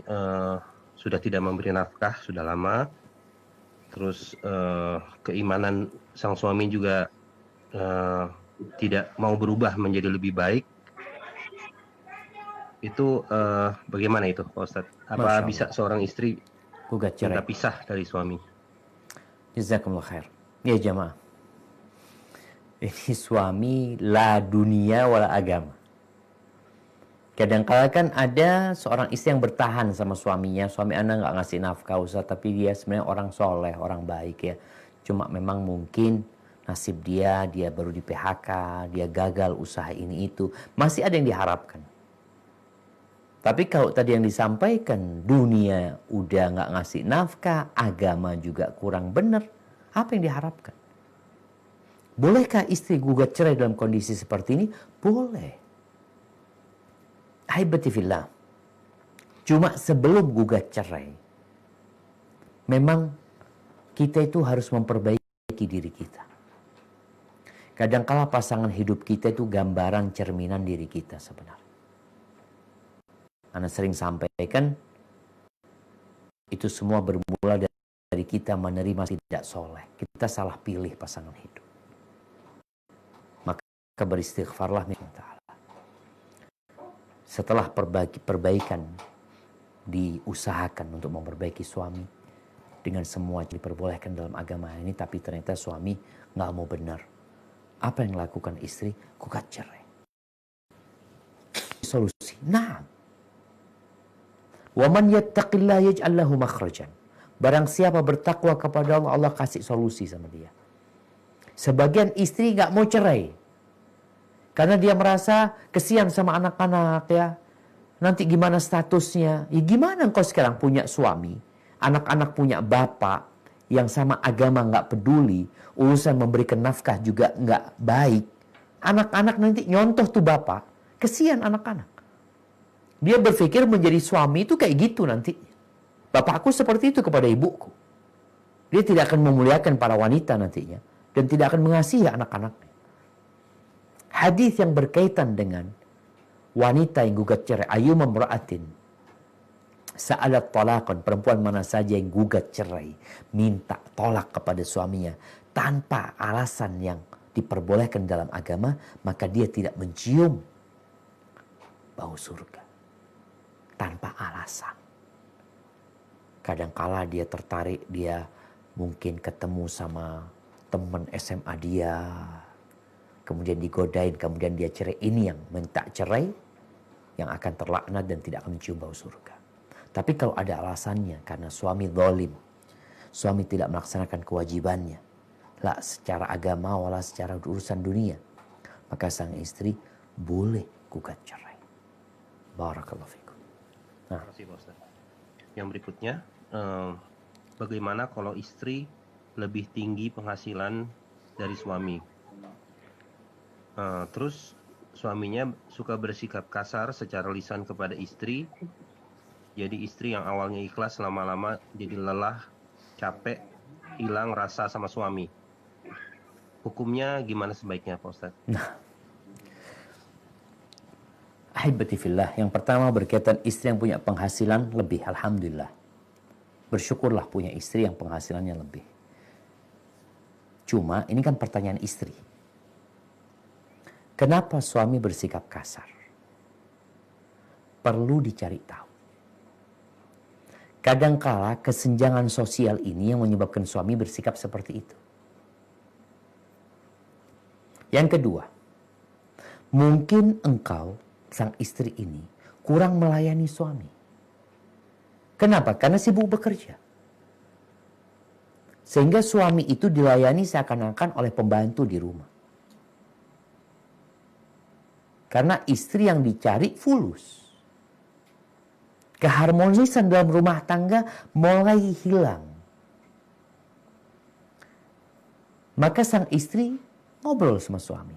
sudah tidak memberi nafkah sudah lama. Terus keimanan sang suami juga tidak mau berubah menjadi lebih baik. Itu bagaimana itu, Pak Ustadz? Apa Masya bisa Allah. seorang istri Gugat minta cerai. pisah dari suami? Jazakumullah khair. Ya jamaah. Ini suami la dunia wala agama. Kadang-kala kan ada seorang istri yang bertahan sama suaminya. Suami anda nggak ngasih nafkah Ustaz, tapi dia sebenarnya orang soleh, orang baik ya. Cuma memang mungkin nasib dia baru di PHK, dia gagal usaha ini itu. Masih ada yang diharapkan. Tapi kalau tadi yang disampaikan, dunia udah nggak ngasih nafkah, agama juga kurang benar, apa yang diharapkan? Bolehkah istri gugat cerai dalam kondisi seperti ini? Boleh. Ahibati fillah. Cuma sebelum gugat cerai, memang kita itu harus memperbaiki diri kita. Kadangkala pasangan hidup kita itu gambaran cerminan diri kita sebenarnya. Ana sering sampaikan, itu semua bermula dari kita menerima tidak soleh. Kita salah pilih pasangan hidup. Maka beristighfarlah minta ta'ala. Setelah perbaikan diusahakan untuk memperbaiki suami dengan semua diperbolehkan dalam agama ini, tapi ternyata suami nggak mau benar. Apa yang dilakukan istri? Gugat cerai. Solusi. Nah, waman yattaqillah yaj'al lahu makhrajan. Barang siapa bertakwa kepada Allah, Allah kasih solusi sama dia. Sebagian istri nggak mau cerai karena dia merasa kesian sama anak-anak ya. Nanti gimana statusnya? Ya gimana engkau sekarang punya suami, anak-anak punya bapak yang sama agama nggak peduli, urusan memberikan nafkah juga nggak baik. Anak-anak nanti nyontoh tuh bapak, kesian anak-anak. Dia berpikir menjadi suami itu kayak gitu nanti. Bapakku seperti itu kepada ibuku. Dia tidak akan memuliakan para wanita nantinya dan tidak akan mengasihi anak-anaknya. Hadis yang berkaitan dengan wanita yang gugat cerai, ayyuma imra'atin sa'alat talaqan, perempuan mana saja yang gugat cerai, minta tolak kepada suaminya tanpa alasan yang diperbolehkan dalam agama, maka dia tidak mencium bau surga. Tanpa alasan. Kadangkala dia tertarik, dia mungkin ketemu sama teman SMA dia, kemudian digodain, kemudian dia cerai. Ini yang minta cerai, yang akan terlaknat dan tidak akan mencium bau surga. Tapi kalau ada alasannya, karena suami zalim, suami tidak melaksanakan kewajibannya, lah secara agama wala secara urusan dunia, maka sang istri boleh gugat cerai. Barakallahu fikum. Terima kasih Pak Ustaz. Yang berikutnya, bagaimana kalau istri lebih tinggi penghasilan dari suami? Terus suaminya suka bersikap kasar secara lisan kepada istri. Jadi istri yang awalnya ikhlas lama-lama jadi lelah, capek, hilang rasa sama suami. Hukumnya gimana sebaiknya Pak Ustaz? Nah, ahibati fillah, yang pertama berkaitan istri yang punya penghasilan lebih, alhamdulillah. Bersyukurlah punya istri yang penghasilannya lebih. Cuma ini kan pertanyaan istri. Kenapa suami bersikap kasar? Perlu dicari tahu. Kadangkala kesenjangan sosial ini yang menyebabkan suami bersikap seperti itu. Yang kedua, mungkin engkau, sang istri ini, kurang melayani suami. Kenapa? Karena sibuk bekerja. Sehingga suami itu dilayani seakan-akan oleh pembantu di rumah. Karena istri yang dicari fulus. Keharmonisan dalam rumah tangga mulai hilang. Maka sang istri ngobrol sama suami.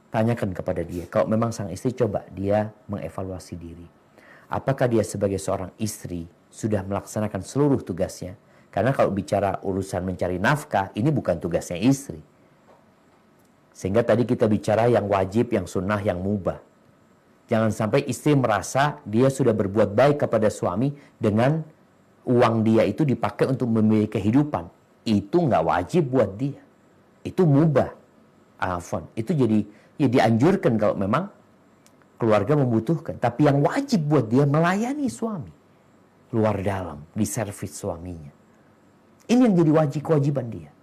Tanyakan kepada dia. Kalau memang sang istri, coba dia mengevaluasi diri. Apakah dia sebagai seorang istri sudah melaksanakan seluruh tugasnya? Karena kalau bicara urusan mencari nafkah, ini bukan tugasnya istri. Sehingga tadi kita bicara yang wajib, yang sunnah, yang mubah. Jangan sampai istri merasa dia sudah berbuat baik kepada suami dengan uang dia itu dipakai untuk memiliki kehidupan. Itu nggak wajib buat dia. Itu mubah. Afwan. Itu jadi ya dianjurkan kalau memang keluarga membutuhkan. Tapi yang wajib buat dia melayani suami. Luar dalam, di servis suaminya. Ini yang jadi kewajiban dia.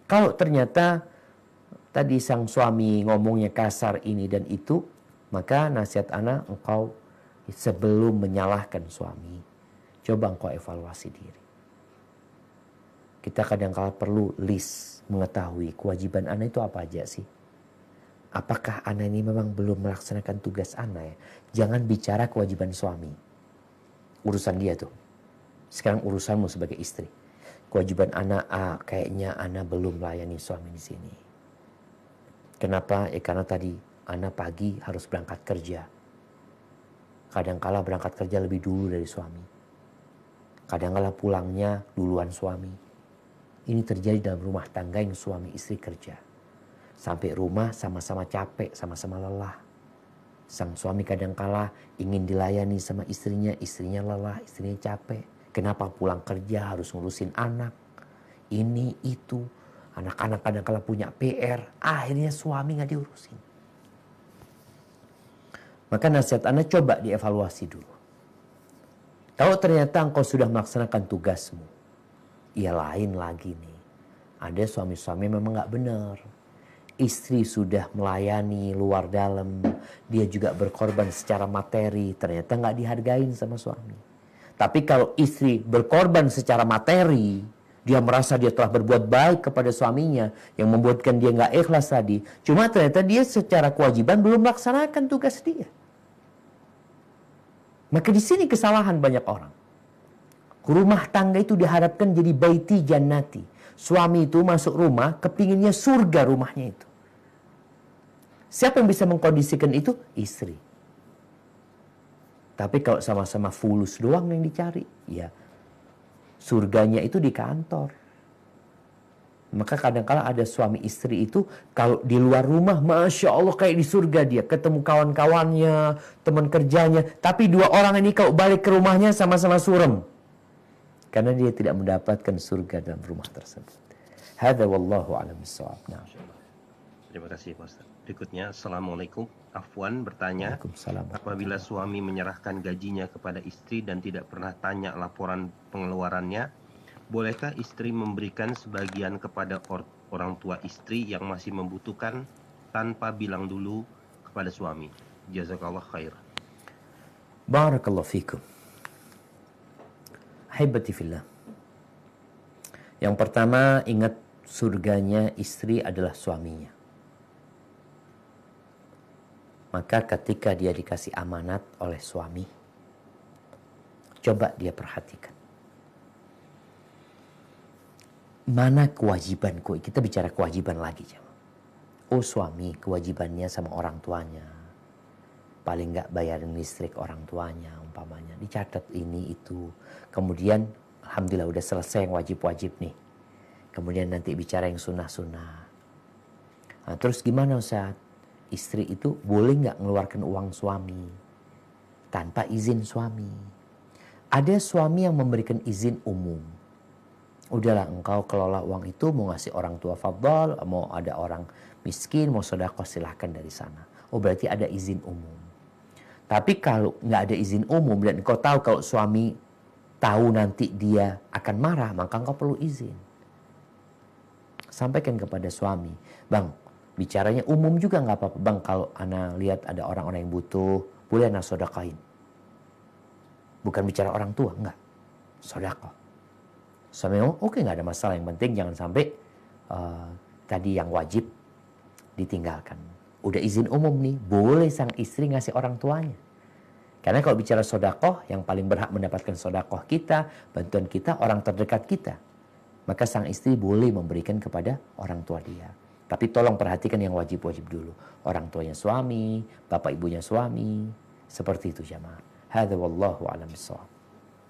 Kalau ternyata tadi sang suami ngomongnya kasar ini dan itu, maka nasihat ana, engkau sebelum menyalahkan suami, coba engkau evaluasi diri. Kita kadang-kala perlu list mengetahui kewajiban ana itu apa aja sih. Apakah ana ini memang belum melaksanakan tugas ana ya? Jangan bicara kewajiban suami. Urusan dia tuh. Sekarang urusanmu sebagai istri. Kewajiban ana kayaknya ana belum melayani suami di sini. Kenapa? Karena tadi ana pagi harus berangkat kerja. Kadang-kala berangkat kerja lebih dulu dari suami. Kadang-kala pulangnya duluan suami. Ini terjadi dalam rumah tangga yang suami istri kerja. Sampai rumah sama-sama capek, sama-sama lelah. Sang suami kadang-kala ingin dilayani sama istrinya, istrinya lelah, istrinya capek. Kenapa pulang kerja harus ngurusin anak, ini, itu. Anak-anak kadang-kala punya PR, akhirnya suami gak diurusin. Maka nasihat ana coba dievaluasi dulu. Kalau ternyata engkau sudah melaksanakan tugasmu, ya lain lagi nih. Ada suami-suami memang gak benar. Istri sudah melayani luar dalam, dia juga berkorban secara materi, ternyata gak dihargain sama suami. Tapi kalau istri berkorban secara materi, dia merasa dia telah berbuat baik kepada suaminya, yang membuatkan dia gak ikhlas tadi. Cuma ternyata dia secara kewajiban belum melaksanakan tugas dia. Maka di sini kesalahan banyak orang. Rumah tangga itu diharapkan jadi baiti jannati. Suami itu masuk rumah, kepinginnya surga rumahnya itu. Siapa yang bisa mengkondisikan itu? Istri. Tapi kalau sama-sama fulus doang yang dicari, ya surganya itu di kantor. Maka kadang-kala ada suami istri itu kalau di luar rumah, Masya Allah kayak di surga dia. Ketemu kawan-kawannya, teman kerjanya. Tapi dua orang ini kalau balik ke rumahnya sama-sama surem. Karena dia tidak mendapatkan surga dalam rumah tersebut. Hadza wallahu a'lam bissawab. Nah. Terima kasih Pak Ustaz. Berikutnya, Assalamualaikum. Afwan bertanya, Waalaikumsalam. apabila suami menyerahkan gajinya kepada istri dan tidak pernah tanya laporan pengeluarannya, bolehkah istri memberikan sebagian kepada orang tua istri yang masih membutuhkan tanpa bilang dulu kepada suami? Jazakallah khair. Barakallahu fikum. Ahibati fillah. Yang pertama, ingat surganya istri adalah suaminya. Maka ketika dia dikasih amanat oleh suami, coba dia perhatikan. Mana kewajibanku? Kita bicara kewajiban lagi. Oh suami, kewajibannya sama orang tuanya. Paling nggak bayarin listrik orang tuanya, umpamanya. Dicatat ini, itu. Kemudian, alhamdulillah udah selesai yang wajib-wajib nih. Kemudian nanti bicara yang sunnah-sunnah. Nah, terus gimana Ustaz? Istri itu boleh nggak mengeluarkan uang suami tanpa izin suami? Ada suami yang memberikan izin umum. Udahlah engkau kelola uang itu, mau ngasih orang tua fadhal, mau ada orang miskin, mau sedekah silahkan dari sana. Oh berarti ada izin umum. Tapi kalau nggak ada izin umum dan engkau tahu kalau suami tahu nanti dia akan marah, maka engkau perlu izin. Sampaikan kepada suami, Bang, bicaranya umum juga nggak apa-apa. Bang, kalau ana lihat ada orang-orang yang butuh, boleh ana sedekahin. Bukan bicara orang tua, enggak. Sedekah. Suami ngomong, oke nggak ada masalah. Yang penting jangan sampai tadi yang wajib ditinggalkan. Udah izin umum nih, boleh sang istri ngasih orang tuanya. Karena kalau bicara sedekah, yang paling berhak mendapatkan sedekah kita, bantuan kita, orang terdekat kita. Maka sang istri boleh memberikan kepada orang tua dia. Tapi tolong perhatikan yang wajib-wajib dulu. Orang tuanya suami, bapak ibunya suami. Seperti itu jamaah. Hadza wallahu a'lam bissawab.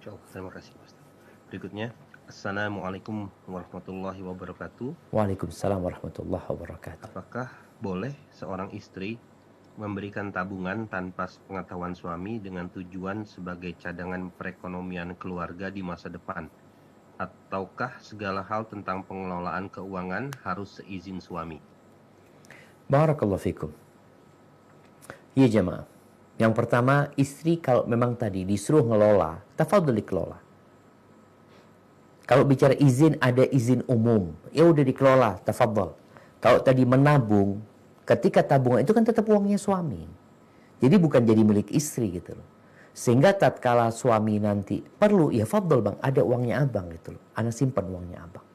Terima kasih Pak Ustaz. Berikutnya, Assalamualaikum warahmatullahi wabarakatuh. Waalaikumsalam warahmatullahi wabarakatuh. Apakah boleh seorang istri memberikan tabungan tanpa pengetahuan suami dengan tujuan sebagai cadangan perekonomian keluarga di masa depan? Ataukah segala hal tentang pengelolaan keuangan harus seizin suami? Barakallahu fikum. Ya jemaah. Yang pertama, istri kalau memang tadi disuruh ngelola, tafadhol dikelola. Kalau bicara izin, ada izin umum. Ya udah dikelola, tafadhol. Kalau tadi menabung, ketika tabungan itu kan tetap uangnya suami. Jadi bukan jadi milik istri gitu loh. Sehingga tatkala suami nanti perlu, ya fadhol bang, ada uangnya abang gitu loh. Ana simpan uangnya abang.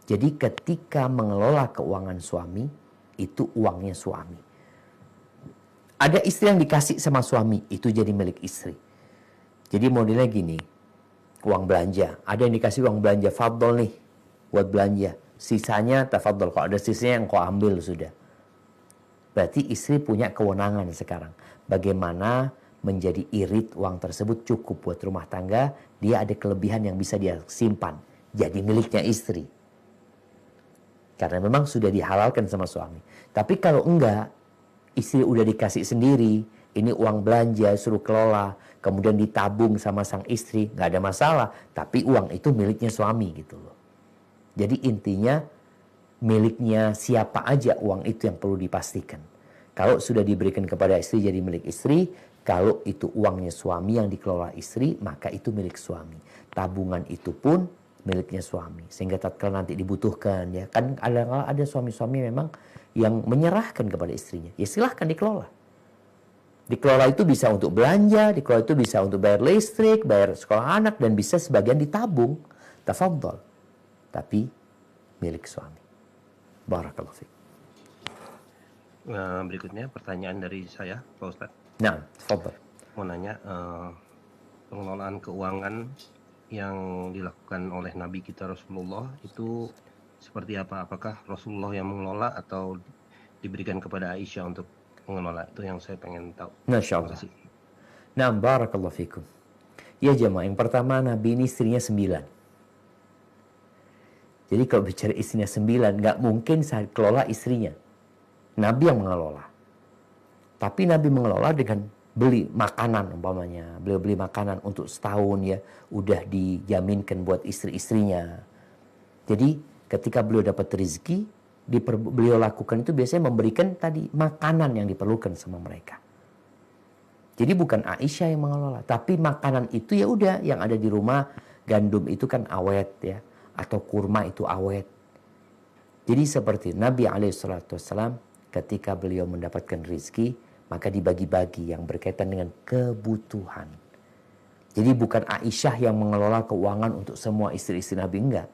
Jadi ketika mengelola keuangan suami, itu uangnya suami. Ada istri yang dikasih sama suami, itu jadi milik istri. Jadi modelnya gini, uang belanja. Ada yang dikasih uang belanja, fadhol nih, buat belanja. Sisanya tafadhol, kalau ada sisanya yang kau ambil sudah. Berarti istri punya kewenangan sekarang. Bagaimana menjadi irit uang tersebut cukup buat rumah tangga, dia ada kelebihan yang bisa dia simpan. Jadi miliknya istri. Karena memang sudah dihalalkan sama suami. Tapi kalau enggak, istri udah dikasih sendiri, ini uang belanja, suruh kelola, kemudian ditabung sama sang istri, nggak ada masalah. Tapi uang itu miliknya suami gitu loh. Jadi intinya miliknya siapa aja uang itu yang perlu dipastikan. Kalau sudah diberikan kepada istri jadi milik istri, kalau itu uangnya suami yang dikelola istri, maka itu milik suami. Tabungan itu pun miliknya suami. Sehingga tatkala nanti dibutuhkan, ya kan ada suami-suami memang yang menyerahkan kepada istrinya. Ya silahkan dikelola. Dikelola itu bisa untuk belanja, dikelola itu bisa untuk bayar listrik, bayar sekolah anak, dan bisa sebagian ditabung. Tafadhol. Tapi milik suami. Barakallahu fiik. Berikutnya pertanyaan dari saya, Pak Ustadz. Nah, tafadhol. Mau nanya, pengelolaan keuangan yang dilakukan oleh Nabi kita Rasulullah itu seperti apa? Apakah Rasulullah yang mengelola atau diberikan kepada Aisyah untuk mengelola? Itu yang saya pengen tahu. Masya Allah. Nah, barakallahu fikum. Ya jemaah, yang pertama Nabi ini istrinya 9. Jadi kalau bicara istrinya 9, nggak mungkin saya kelola istrinya. Nabi yang mengelola. Tapi Nabi mengelola dengan beli makanan umpamanya. Beliau beli makanan untuk setahun ya. Udah dijaminkan buat istri-istrinya. Jadi ketika beliau dapat rezeki, beliau lakukan itu biasanya memberikan tadi makanan yang diperlukan sama mereka. Jadi bukan Aisyah yang mengelola. Tapi makanan itu ya udah yang ada di rumah. Gandum itu kan awet ya. Atau kurma itu awet. Jadi seperti Nabi SAW ketika beliau mendapatkan rezeki, maka dibagi-bagi yang berkaitan dengan kebutuhan. Jadi bukan Aisyah yang mengelola keuangan untuk semua istri-istri Nabi, enggak.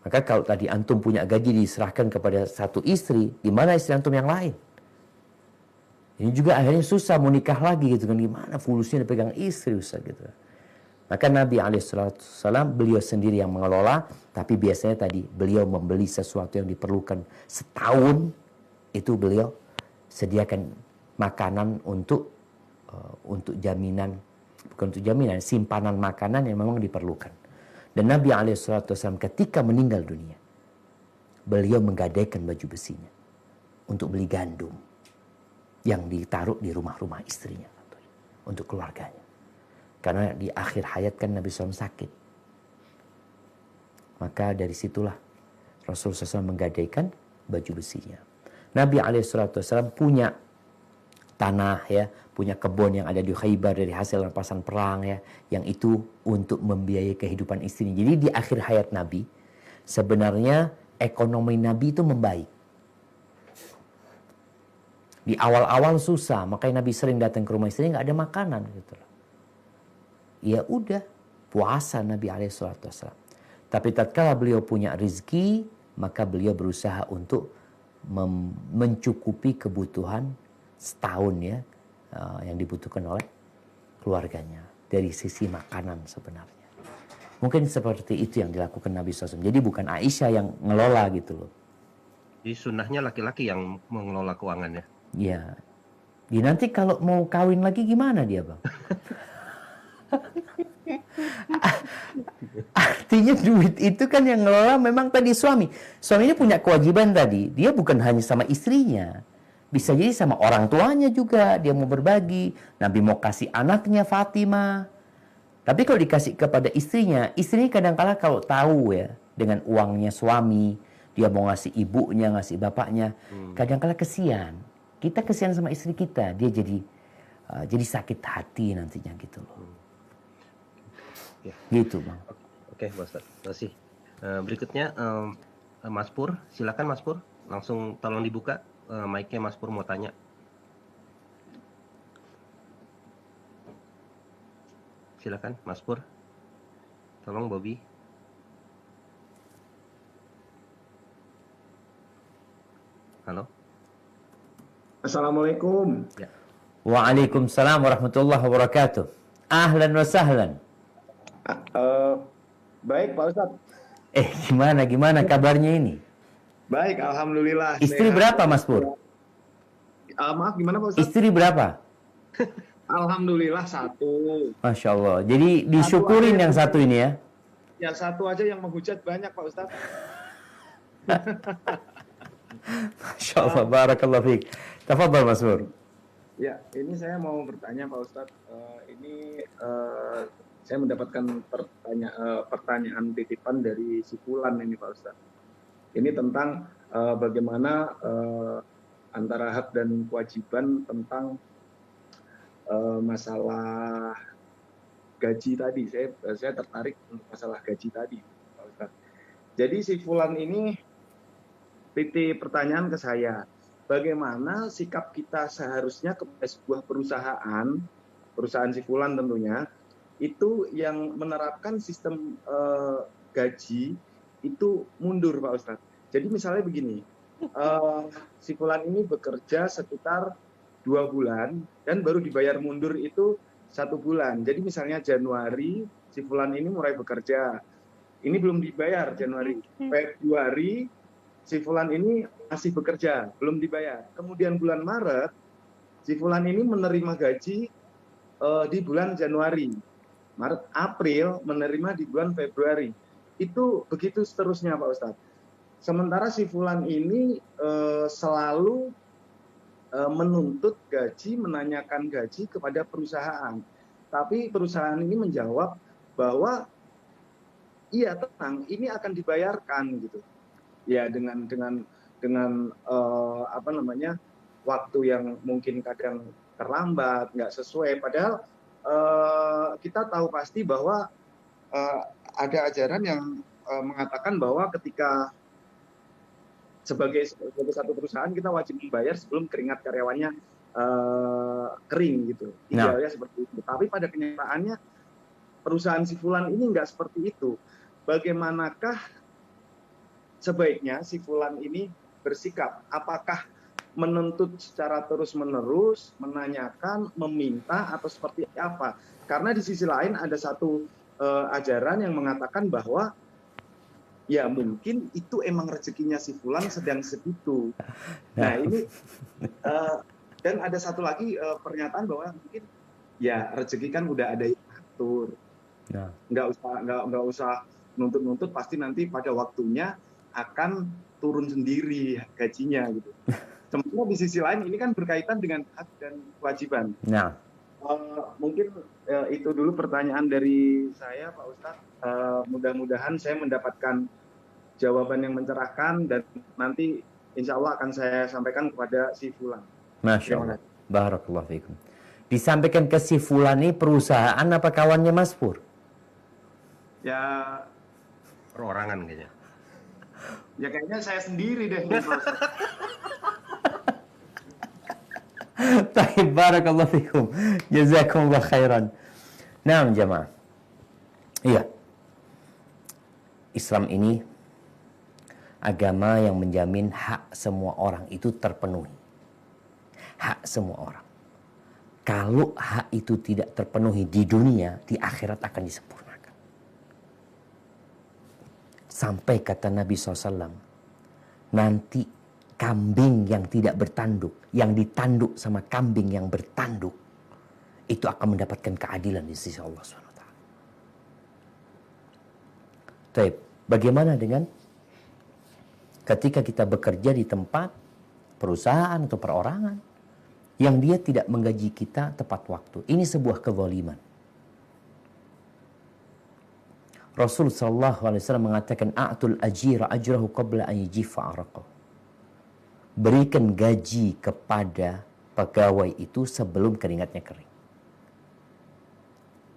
Maka kalau tadi antum punya gaji diserahkan kepada satu istri, di mana istri antum yang lain? Ini juga akhirnya susah mau nikah lagi gitu kan, gimana fulusnya dipegang istri Ustaz gitu. Maka Nabi SAW beliau sendiri yang mengelola, tapi biasanya tadi beliau membeli sesuatu yang diperlukan setahun, itu beliau sediakan makanan untuk jaminan, bukan untuk jaminan, simpanan makanan yang memang diperlukan. Dan Nabi SAW ketika meninggal dunia, beliau menggadaikan baju besinya untuk beli gandum yang ditaruh di rumah-rumah istrinya untuk keluarganya. Karena di akhir hayat kan Nabi SAW sakit. Maka dari situlah Rasulullah SAW menggadaikan baju besinya. Nabi SAW punya tanah ya, punya kebun yang ada di Khaybar dari hasil rampasan perang ya, yang itu untuk membiayai kehidupan istrinya. Jadi di akhir hayat Nabi, sebenarnya ekonomi Nabi itu membaik. Di awal-awal susah, makanya Nabi sering datang ke rumah istrinya nggak ada makanan gitu loh. Ya udah, puasa Nabi SAW. Tapi tatkala beliau punya rezeki, maka beliau berusaha untuk mencukupi kebutuhan setahun ya, yang dibutuhkan oleh keluarganya. Dari sisi makanan sebenarnya. Mungkin seperti itu yang dilakukan Nabi SAW. Jadi bukan Aisyah yang ngelola gitu loh. Jadi sunnahnya laki-laki yang mengelola keuangannya. Ya. Nanti kalau mau kawin lagi gimana dia bang? Artinya duit itu kan yang ngelola memang tadi suami. Suaminya punya kewajiban tadi. Dia bukan hanya sama istrinya. Bisa jadi sama orang tuanya juga. Dia mau berbagi. Nabi mau kasih anaknya Fatimah. Tapi kalau dikasih kepada istrinya kadang-kala kalau tahu ya, dengan uangnya suami, dia mau ngasih ibunya, ngasih bapaknya, kadang-kala kesian. Kita kesian sama istri kita. Dia jadi sakit hati nantinya gitu loh. Ya. Gitu Bang. Oke, Pak Ustadz. Terima kasih. Berikutnya Mas Pur, silakan Mas Pur. Langsung tolong dibuka mic-nya, Mas Pur mau tanya. Silakan Mas Pur. Tolong Bobby. Halo. Assalamualaikum. Ya. Waalaikumsalam warahmatullahi wabarakatuh. Ahlan wa sahlan. Baik Pak Ustadz. Gimana kabarnya ini? Baik, alhamdulillah. Istri sehat. berapa Mas Pur? Maaf, gimana Pak Ustadz? Istri berapa? Alhamdulillah satu. Masya Allah. Jadi disyukurin yang satu ini ya. Yang satu aja yang menghujat banyak Pak Ustadz. Masya Allah. Barakallahu fiik. Tafadhal Mas Pur. Ya, ini saya mau bertanya Pak Ustadz. Saya mendapatkan pertanyaan titipan dari si Fulan ini Pak Ustadz. Ini tentang bagaimana antara hak dan kewajiban tentang masalah gaji tadi. Saya tertarik untuk masalah gaji tadi Pak Ustadz. Jadi si Fulan ini titip pertanyaan ke saya. Bagaimana sikap kita seharusnya kepada sebuah perusahaan si Fulan tentunya, itu yang menerapkan sistem gaji itu mundur Pak Ustadz. Jadi misalnya begini, si Fulan ini bekerja sekitar 2 bulan dan baru dibayar mundur itu 1 bulan. Jadi misalnya Januari si Fulan ini mulai bekerja, ini belum dibayar Januari, Februari si Fulan ini masih bekerja, belum dibayar. Kemudian bulan Maret si Fulan ini menerima gaji di bulan Januari. Maret, April menerima di bulan Februari. Itu begitu seterusnya Pak Ustadz. Sementara si Fulan ini selalu menuntut gaji, menanyakan gaji kepada perusahaan. Tapi perusahaan ini menjawab bahwa iya tenang, ini akan dibayarkan gitu. Ya dengan waktu yang mungkin kadang terlambat, nggak sesuai. Padahal kita tahu pasti bahwa ada ajaran yang mengatakan bahwa ketika sebagai satu perusahaan kita wajib membayar sebelum keringat karyawannya kering gitu. Idealnya seperti itu. Tapi pada kenyataannya perusahaan si Fulan ini nggak seperti itu. Bagaimanakah sebaiknya si Fulan ini bersikap? Apakah menuntut secara terus-menerus, menanyakan, meminta, atau seperti apa? Karena di sisi lain ada satu ajaran yang mengatakan bahwa ya mungkin itu emang rezekinya si Fulan sedang segitu. Nah ini dan ada satu lagi pernyataan bahwa mungkin ya rezeki kan udah ada yang atur, nggak usah nuntut-nuntut, pasti nanti pada waktunya akan turun sendiri gajinya gitu. Sementara di sisi lain ini kan berkaitan dengan hak dan kewajiban. Nah, mungkin itu dulu pertanyaan dari saya Pak Ustadz. Mudah-mudahan saya mendapatkan jawaban yang mencerahkan dan nanti insya Allah akan saya sampaikan kepada si Fulan. Masya Allah. Barakallahu fiikum. Disampaikan ke si Fulan ini perusahaan apa kawannya Mas Pur? Ya perorangan kayaknya. Ya kayaknya saya sendiri deh. Baik, barakallahu fikum. Jazakumullah khairan. Nah, jemaah. Iya. Islam ini agama yang menjamin hak semua orang itu terpenuhi. Hak semua orang. Kalau hak itu tidak terpenuhi di dunia, di akhirat akan disempurnakan. Sampai kata Nabi SAW, nanti kambing yang tidak bertanduk, yang ditanduk sama kambing yang bertanduk, itu akan mendapatkan keadilan di sisi Allah SWT. Taib. Bagaimana dengan ketika kita bekerja di tempat perusahaan atau perorangan yang dia tidak menggaji kita tepat waktu? Ini sebuah kezaliman. Rasul sallallahu alaihi wasallam mengatakan a'tul ajira ajrahu qabla an yajifa araqahu. Berikan gaji kepada pegawai itu sebelum keringatnya kering.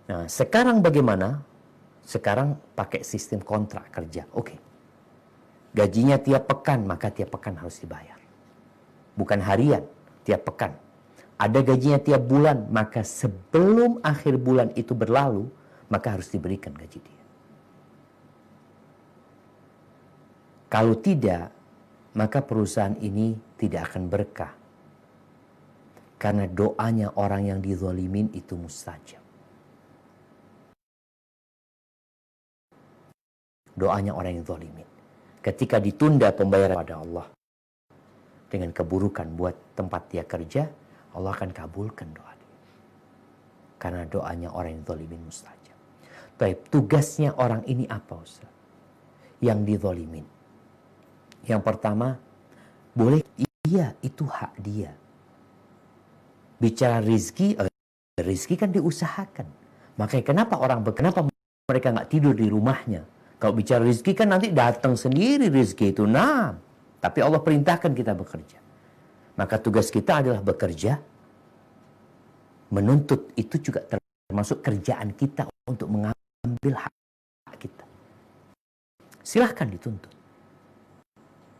Nah, sekarang bagaimana? Sekarang pakai sistem kontrak kerja. Oke. Gajinya tiap pekan, maka tiap pekan harus dibayar. Bukan harian, tiap pekan. Ada gajinya tiap bulan, maka sebelum akhir bulan itu berlalu, maka harus diberikan gaji dia. Kalau tidak, maka perusahaan ini tidak akan berkah. Karena doanya orang yang dizalimin itu mustajab. Doanya orang yang zalimin. Ketika ditunda pembayaran pada Allah dengan keburukan buat tempat dia kerja, Allah akan kabulkan doa dia. Karena doanya orang yang zalimin mustajab. Baik, tugasnya orang ini apa, Ustaz? Yang dizalimin. Yang pertama, boleh iya itu hak dia. Bicara rizki, rizki kan diusahakan. Makanya kenapa mereka nggak tidur di rumahnya? Kalau bicara rizki kan nanti datang sendiri rizki itu. Nah, tapi Allah perintahkan kita bekerja. Maka tugas kita adalah bekerja. Menuntut itu juga termasuk kerjaan kita untuk mengambil hak kita. Silahkan dituntut.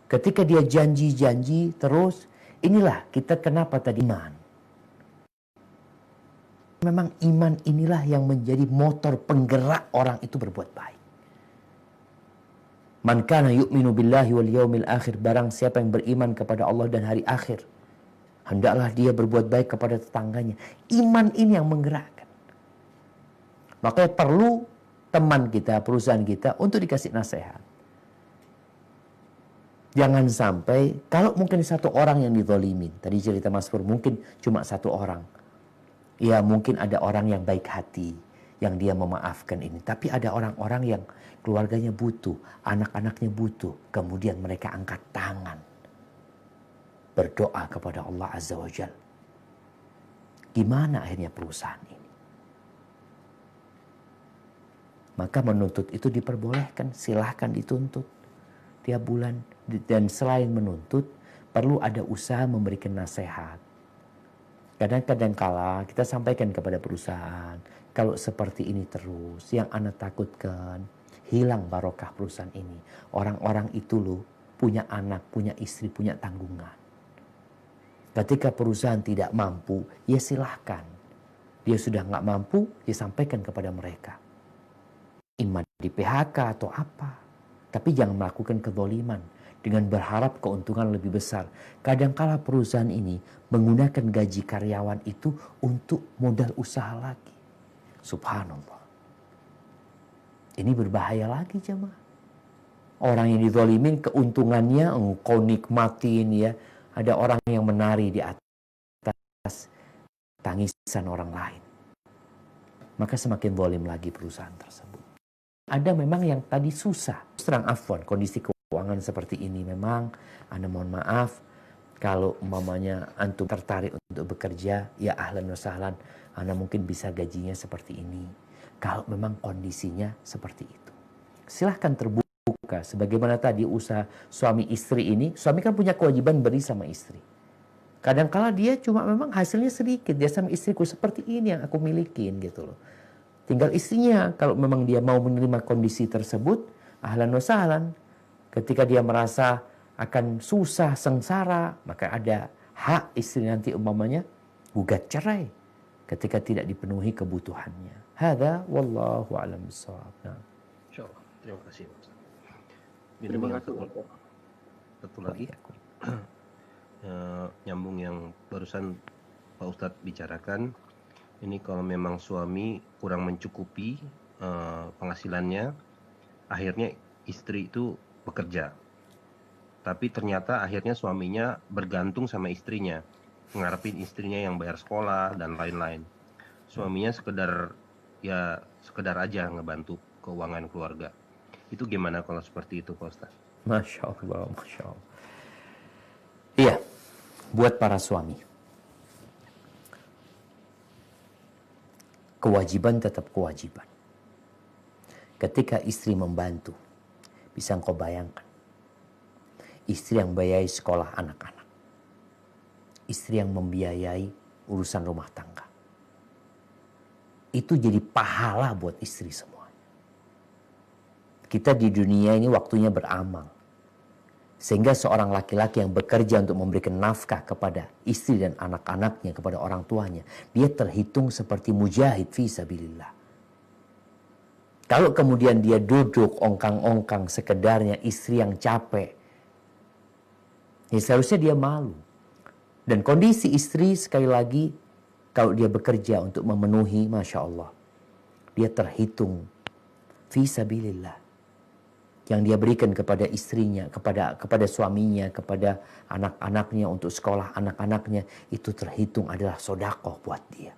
Ketika dia janji-janji terus, inilah kita kenapa tadi iman. Memang iman inilah yang menjadi motor penggerak orang itu berbuat baik. Man kana yu'minu billahi wal yaumil akhir, barang siapa yang beriman kepada Allah dan hari akhir, hendaklah dia berbuat baik kepada tetangganya. Iman ini yang menggerakkan. Makanya perlu teman kita, perusahaan kita untuk dikasih nasihat. Jangan sampai, kalau mungkin satu orang yang dizalimin, tadi cerita Mas Pur, mungkin cuma satu orang. Ya mungkin ada orang yang baik hati, yang dia memaafkan ini. Tapi ada orang-orang yang keluarganya butuh, anak-anaknya butuh. Kemudian mereka angkat tangan. Berdoa kepada Allah Azza wa Jal. Gimana akhirnya perusahaan ini? Maka menuntut itu diperbolehkan. Silahkan dituntut tiap bulan. Dan selain menuntut, perlu ada usaha memberikan nasihat. Kadang-kadang kala kita sampaikan kepada perusahaan, kalau seperti ini terus, yang Anda takutkan, hilang barokah perusahaan ini. Orang-orang itu loh, punya anak, punya istri, punya tanggungan. Ketika perusahaan tidak mampu, ya silahkan. Dia sudah nggak mampu, ya sampaikan kepada mereka. Iman di PHK atau apa. Tapi jangan melakukan kezaliman dengan berharap keuntungan lebih besar. Kadangkala perusahaan ini menggunakan gaji karyawan itu untuk modal usaha lagi. Subhanallah. Ini berbahaya lagi jemaah. Orang yang dizalimin keuntungannya engkau nikmatin ya. Ada orang yang menari di atas tangisan orang lain. Maka semakin zalim lagi perusahaan tersebut. Ada memang yang tadi susah. Terang afwan, kondisi keuangan seperti ini memang Anda mohon maaf. Kalau umpamanya antum tertarik untuk bekerja, ya ahlan wa sahlan. Anda mungkin bisa gajinya seperti ini. Kalau memang kondisinya seperti itu. Silahkan terbuka. Sebagaimana tadi usaha suami istri ini. Suami kan punya kewajiban beri sama istri. Kadang-kala dia cuma memang hasilnya sedikit. Dia sama istriku seperti ini yang aku milikin gitu loh. Tinggal istrinya. Kalau memang dia mau menerima kondisi tersebut. Ahlan wa sahlan. Ketika dia merasa akan susah, sengsara, maka ada hak istri nanti umpamanya gugat cerai ketika tidak dipenuhi kebutuhannya. Hadza wallahu a'lam bissawab. Nah. Insyaallah. Terima kasih. Terima kasih. Satu lagi. Nyambung yang barusan Pak Ustadz bicarakan. Ini kalau memang suami kurang mencukupi penghasilannya, akhirnya istri itu bekerja. Tapi ternyata akhirnya suaminya bergantung sama istrinya, ngarepin istrinya yang bayar sekolah dan lain-lain. Suaminya sekedar aja ngebantu keuangan keluarga. Itu gimana kalau seperti itu Pak Ustaz? Masya Allah, Masya Allah. Iya, buat para suami, kewajiban tetap kewajiban. Ketika istri membantu, bisa engkau bayangkan, istri yang membiayai sekolah anak-anak, istri yang membiayai urusan rumah tangga, itu jadi pahala buat istri semua. Kita di dunia ini waktunya beramal. Sehingga seorang laki-laki yang bekerja untuk memberikan nafkah kepada istri dan anak-anaknya, kepada orang tuanya, dia terhitung seperti mujahid fi sabilillah. Kalau kemudian dia duduk ongkang-ongkang sekedarnya, istri yang capek, ya seharusnya dia malu. Dan kondisi istri sekali lagi, kalau dia bekerja untuk memenuhi, Masya Allah, dia terhitung fi sabilillah. Yang dia berikan kepada istrinya, kepada suaminya, kepada anak-anaknya, untuk sekolah anak-anaknya, itu terhitung adalah sedekah buat dia.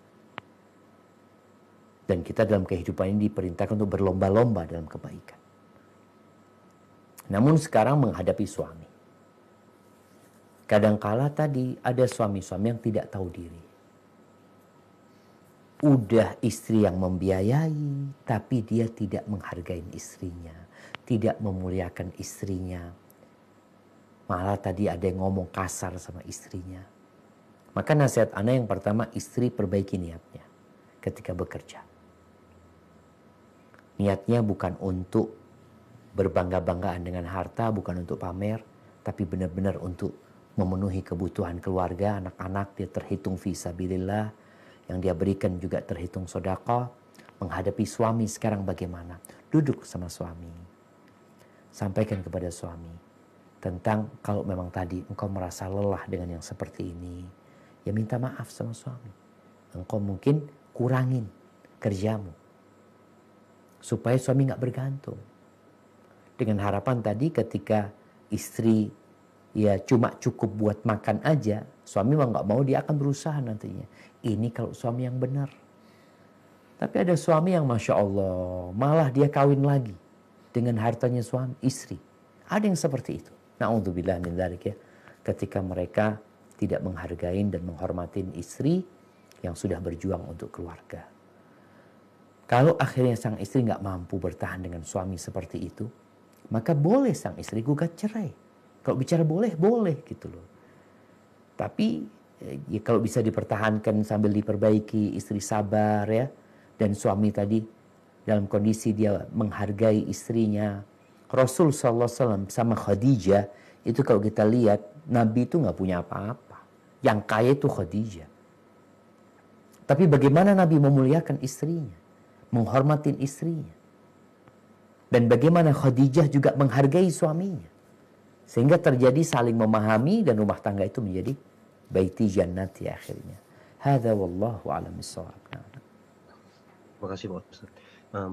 Dan kita dalam kehidupan ini diperintahkan untuk berlomba-lomba dalam kebaikan. Namun sekarang menghadapi suami, kadangkala tadi ada suami-suami yang tidak tahu diri. Udah istri yang membiayai, tapi dia tidak menghargai istrinya, tidak memuliakan istrinya. Malah tadi ada yang ngomong kasar sama istrinya. Maka nasihat ana yang pertama, istri perbaiki niatnya ketika bekerja. Niatnya bukan untuk berbangga-banggaan dengan harta, bukan untuk pamer, tapi benar-benar untuk memenuhi kebutuhan keluarga, anak-anak, dia terhitung fi sabilillah. Yang dia berikan juga terhitung sedekah. Menghadapi suami sekarang bagaimana? Duduk sama suami, sampaikan kepada suami tentang kalau memang tadi engkau merasa lelah dengan yang seperti ini, ya minta maaf sama suami. Engkau mungkin kurangin kerjamu supaya suami gak bergantung. Dengan harapan tadi ketika istri ya cuma cukup buat makan aja, suami mah gak mau, dia akan berusaha nantinya. Ini kalau suami yang benar. Tapi ada suami yang Masya Allah, malah dia kawin lagi dengan hartanya suami, istri. Ada yang seperti itu. Na'udzubillah min dzalik ya. Ketika mereka tidak menghargai dan menghormatin istri yang sudah berjuang untuk keluarga. Kalau akhirnya sang istri nggak mampu bertahan dengan suami seperti itu, maka boleh sang istri gugat cerai. Kalau bicara boleh, boleh gitu loh. Tapi ya kalau bisa dipertahankan sambil diperbaiki, istri sabar ya. Dan suami tadi dalam kondisi dia menghargai istrinya. Rasul SAW sama Khadijah, itu kalau kita lihat, Nabi itu nggak punya apa-apa. Yang kaya itu Khadijah. Tapi bagaimana Nabi memuliakan istrinya, menghormatin istrinya. Dan bagaimana Khadijah juga menghargai suaminya. Sehingga terjadi saling memahami dan rumah tangga itu menjadi baiti jannati akhirnya. Hadza wallahu a'lam bissawab. Terima kasih Pak Ustaz.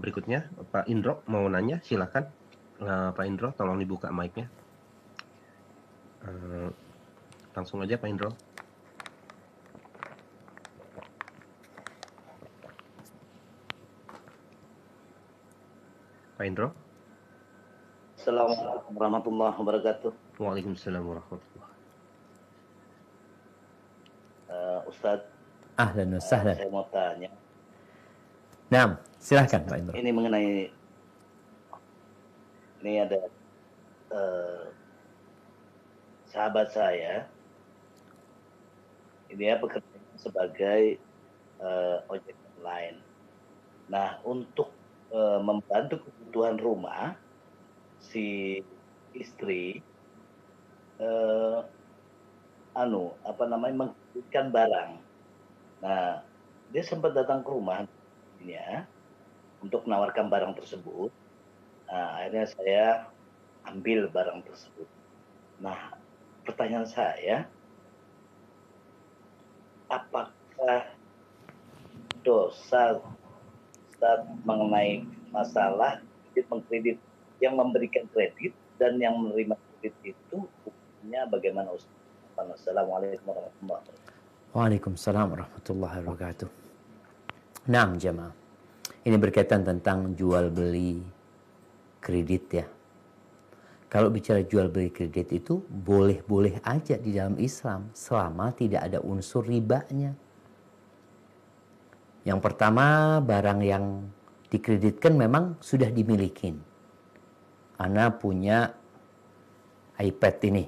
Berikutnya Pak Indro mau nanya, silakan. Pak Indro tolong dibuka mic-nya. Langsung aja Pak Indro. Pak Indro. Assalamualaikum warahmatullahi wabarakatuh. Waalaikumsalam warahmatullahi. Ustadz, Ahlan wa sahlan. saya mau tanya. Nah, silahkan Pak Indro. Ini mengenai, ini ada sahabat saya, dia bekerja sebagai ojek online. Nah, untuk membantu kebutuhan rumah, si istri mengirimkan barang. Nah, dia sempat datang ke rumahnya untuk menawarkan barang tersebut. Nah, akhirnya saya ambil barang tersebut. Nah, pertanyaan saya, apakah dosa Ustaz mengenai masalah mengkredit, yang memberikan kredit dan yang menerima kredit itu hukumnya bagaimana Ustaz? Assalamualaikum warahmatullahi wabarakatuh. Waalaikumsalam warahmatullahi wabarakatuh. Naam jemaah. Ini berkaitan tentang jual beli kredit ya. Kalau bicara jual beli kredit itu boleh-boleh aja di dalam Islam selama tidak ada unsur ribanya. Yang pertama, barang yang dikreditkan memang sudah dimiliki. Ana punya iPad ini.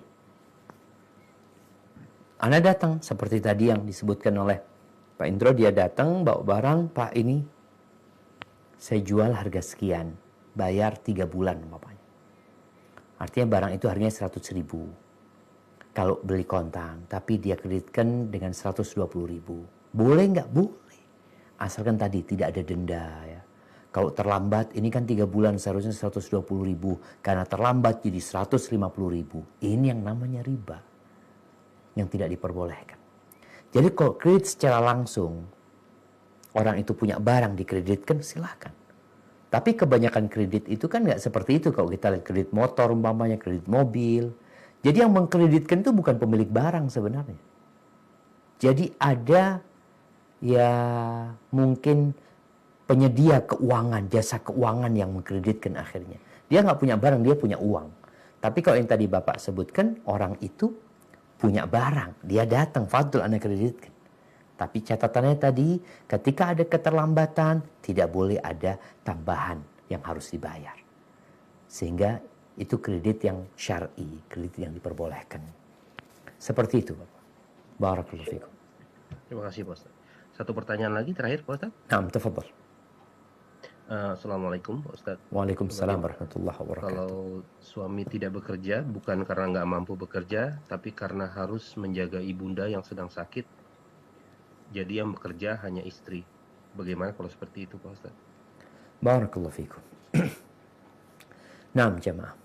Ana datang seperti tadi yang disebutkan oleh Pak Indro, dia datang bawa barang, Pak ini saya jual harga sekian, bayar 3 bulan bapaknya. Artinya barang itu harganya 100.000 kalau beli kontan, tapi dia kreditkan dengan 120.000. Boleh nggak? Boleh. Asalkan tadi tidak ada denda ya. Kalau terlambat, ini kan 3 bulan seharusnya 120.000. Karena terlambat jadi 150.000. Ini yang namanya riba. Yang tidak diperbolehkan. Jadi kalau kredit secara langsung, orang itu punya barang dikreditkan, silahkan. Tapi kebanyakan kredit itu kan nggak seperti itu. Kalau kita lihat kredit motor umpamanya, kredit mobil. Jadi yang mengkreditkan itu bukan pemilik barang sebenarnya. Jadi ada ya mungkin penyedia keuangan, jasa keuangan yang mengkreditkan akhirnya. Dia nggak punya barang, dia punya uang. Tapi kalau yang tadi Bapak sebutkan, orang itu punya barang. Dia datang, fadl Anda kreditkan. Tapi catatannya tadi, ketika ada keterlambatan, tidak boleh ada tambahan yang harus dibayar. Sehingga itu kredit yang syar'i, kredit yang diperbolehkan. Seperti itu, Bapak. Barakallahu fikum. Terima kasih, Pak Ustaz. Satu pertanyaan lagi terakhir, Pak Ustaz. Naam, tafadhal. Assalamualaikum, Pak Ustaz. Waalaikumsalam warahmatullahi wabarakatuh. Kalau suami tidak bekerja, bukan karena nggak mampu bekerja, tapi karena harus menjaga ibunda yang sedang sakit, jadi yang bekerja hanya istri. Bagaimana kalau seperti itu, Pak Ustaz? Barakallahu fikum. Naam, jamaah.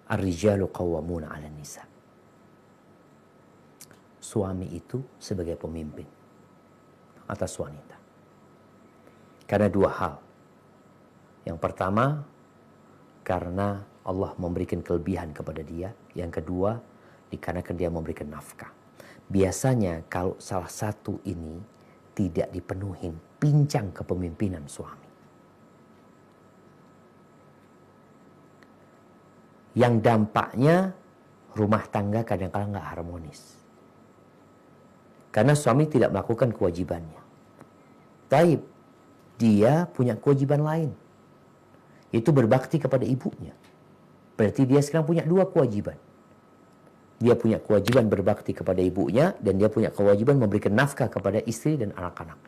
Ar-rijalu qawwamuna 'alan nisa. Suami itu sebagai pemimpin atas wanita. Karena dua hal. Yang pertama, karena Allah memberikan kelebihan kepada dia. Yang kedua, dikarenakan dia memberikan nafkah. Biasanya kalau salah satu ini tidak dipenuhi, pincang kepemimpinan suami. Yang dampaknya rumah tangga kadang-kadang nggak harmonis. Karena suami tidak melakukan kewajibannya. Taib, dia punya kewajiban lain. Itu berbakti kepada ibunya. Berarti dia sekarang punya dua kewajiban. Dia punya kewajiban berbakti kepada ibunya, dan dia punya kewajiban memberikan nafkah kepada istri dan anak-anak.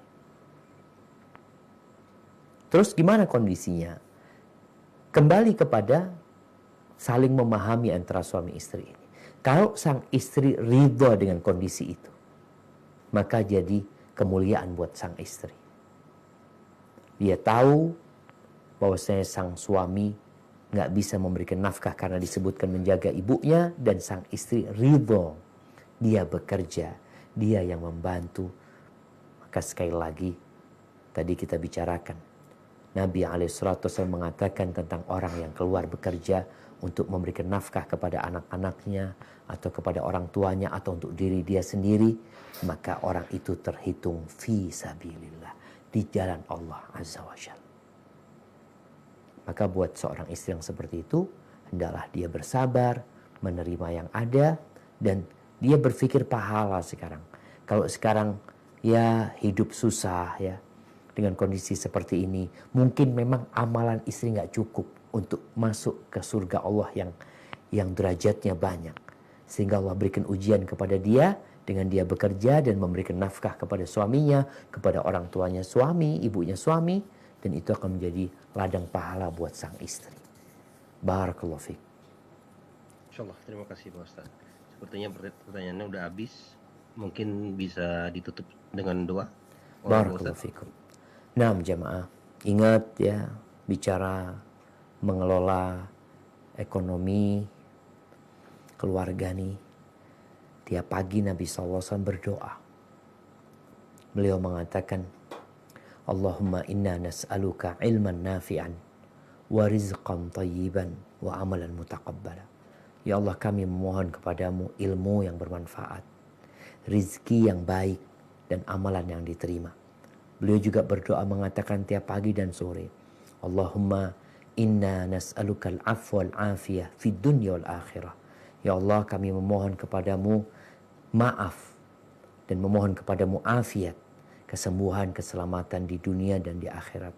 Terus gimana kondisinya? Kembali kepada saling memahami antara suami istri ini. Kalau sang istri ridha dengan kondisi itu, maka jadi kemuliaan buat sang istri. Dia tahu bahwasanya sang suami nggak bisa memberikan nafkah karena disebutkan menjaga ibunya, dan sang istri ridho. Dia bekerja, dia yang membantu. Maka sekali lagi, tadi kita bicarakan, Nabi SAW mengatakan tentang orang yang keluar bekerja untuk memberikan nafkah kepada anak-anaknya, atau kepada orang tuanya, atau untuk diri dia sendiri, maka orang itu terhitung fi sabilillah, di jalan Allah Azza wa Jalla. Maka buat seorang istri yang seperti itu, hendaklah dia bersabar, menerima yang ada, dan dia berpikir pahala sekarang. Kalau sekarang ya hidup susah ya, dengan kondisi seperti ini, mungkin memang amalan istri nggak cukup untuk masuk ke surga Allah yang derajatnya banyak. Sehingga Allah berikan ujian kepada dia dengan dia bekerja dan memberikan nafkah kepada suaminya, kepada orang tuanya suami, ibunya suami, dan itu akan menjadi ladang pahala buat sang istri. Barakallahu fiik. Insyaallah, terima kasih Pak Ustaz. Sepertinya pertanyaannya udah habis. Mungkin bisa ditutup dengan doa. Barakallahu fiikum. Naam jamaah, ingat ya, bicara mengelola ekonomi keluarga nih, tiap pagi Nabi SAW berdoa. Beliau mengatakan, Allahumma inna nas'aluka ilman nafi'an wa rizqan tayyiban wa amalan mutaqabbala. Ya Allah, kami memohon kepadamu ilmu yang bermanfaat, rizki yang baik, dan amalan yang diterima. Beliau juga berdoa mengatakan tiap pagi dan sore, Allahumma inna nas'alukal afwa wal afiyah fid dunya wal akhirah. Ya Allah, kami memohon kepadamu maaf dan memohon kepadamu afiat, kesembuhan, keselamatan di dunia dan di akhirat.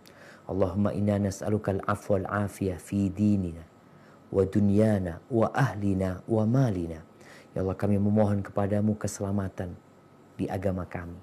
Allahumma inna nas'alukal afwa wal afiyah fi dinina wa dunyana wa ahlina wa malina. Ya Allah, kami memohon kepadamu keselamatan di agama kami,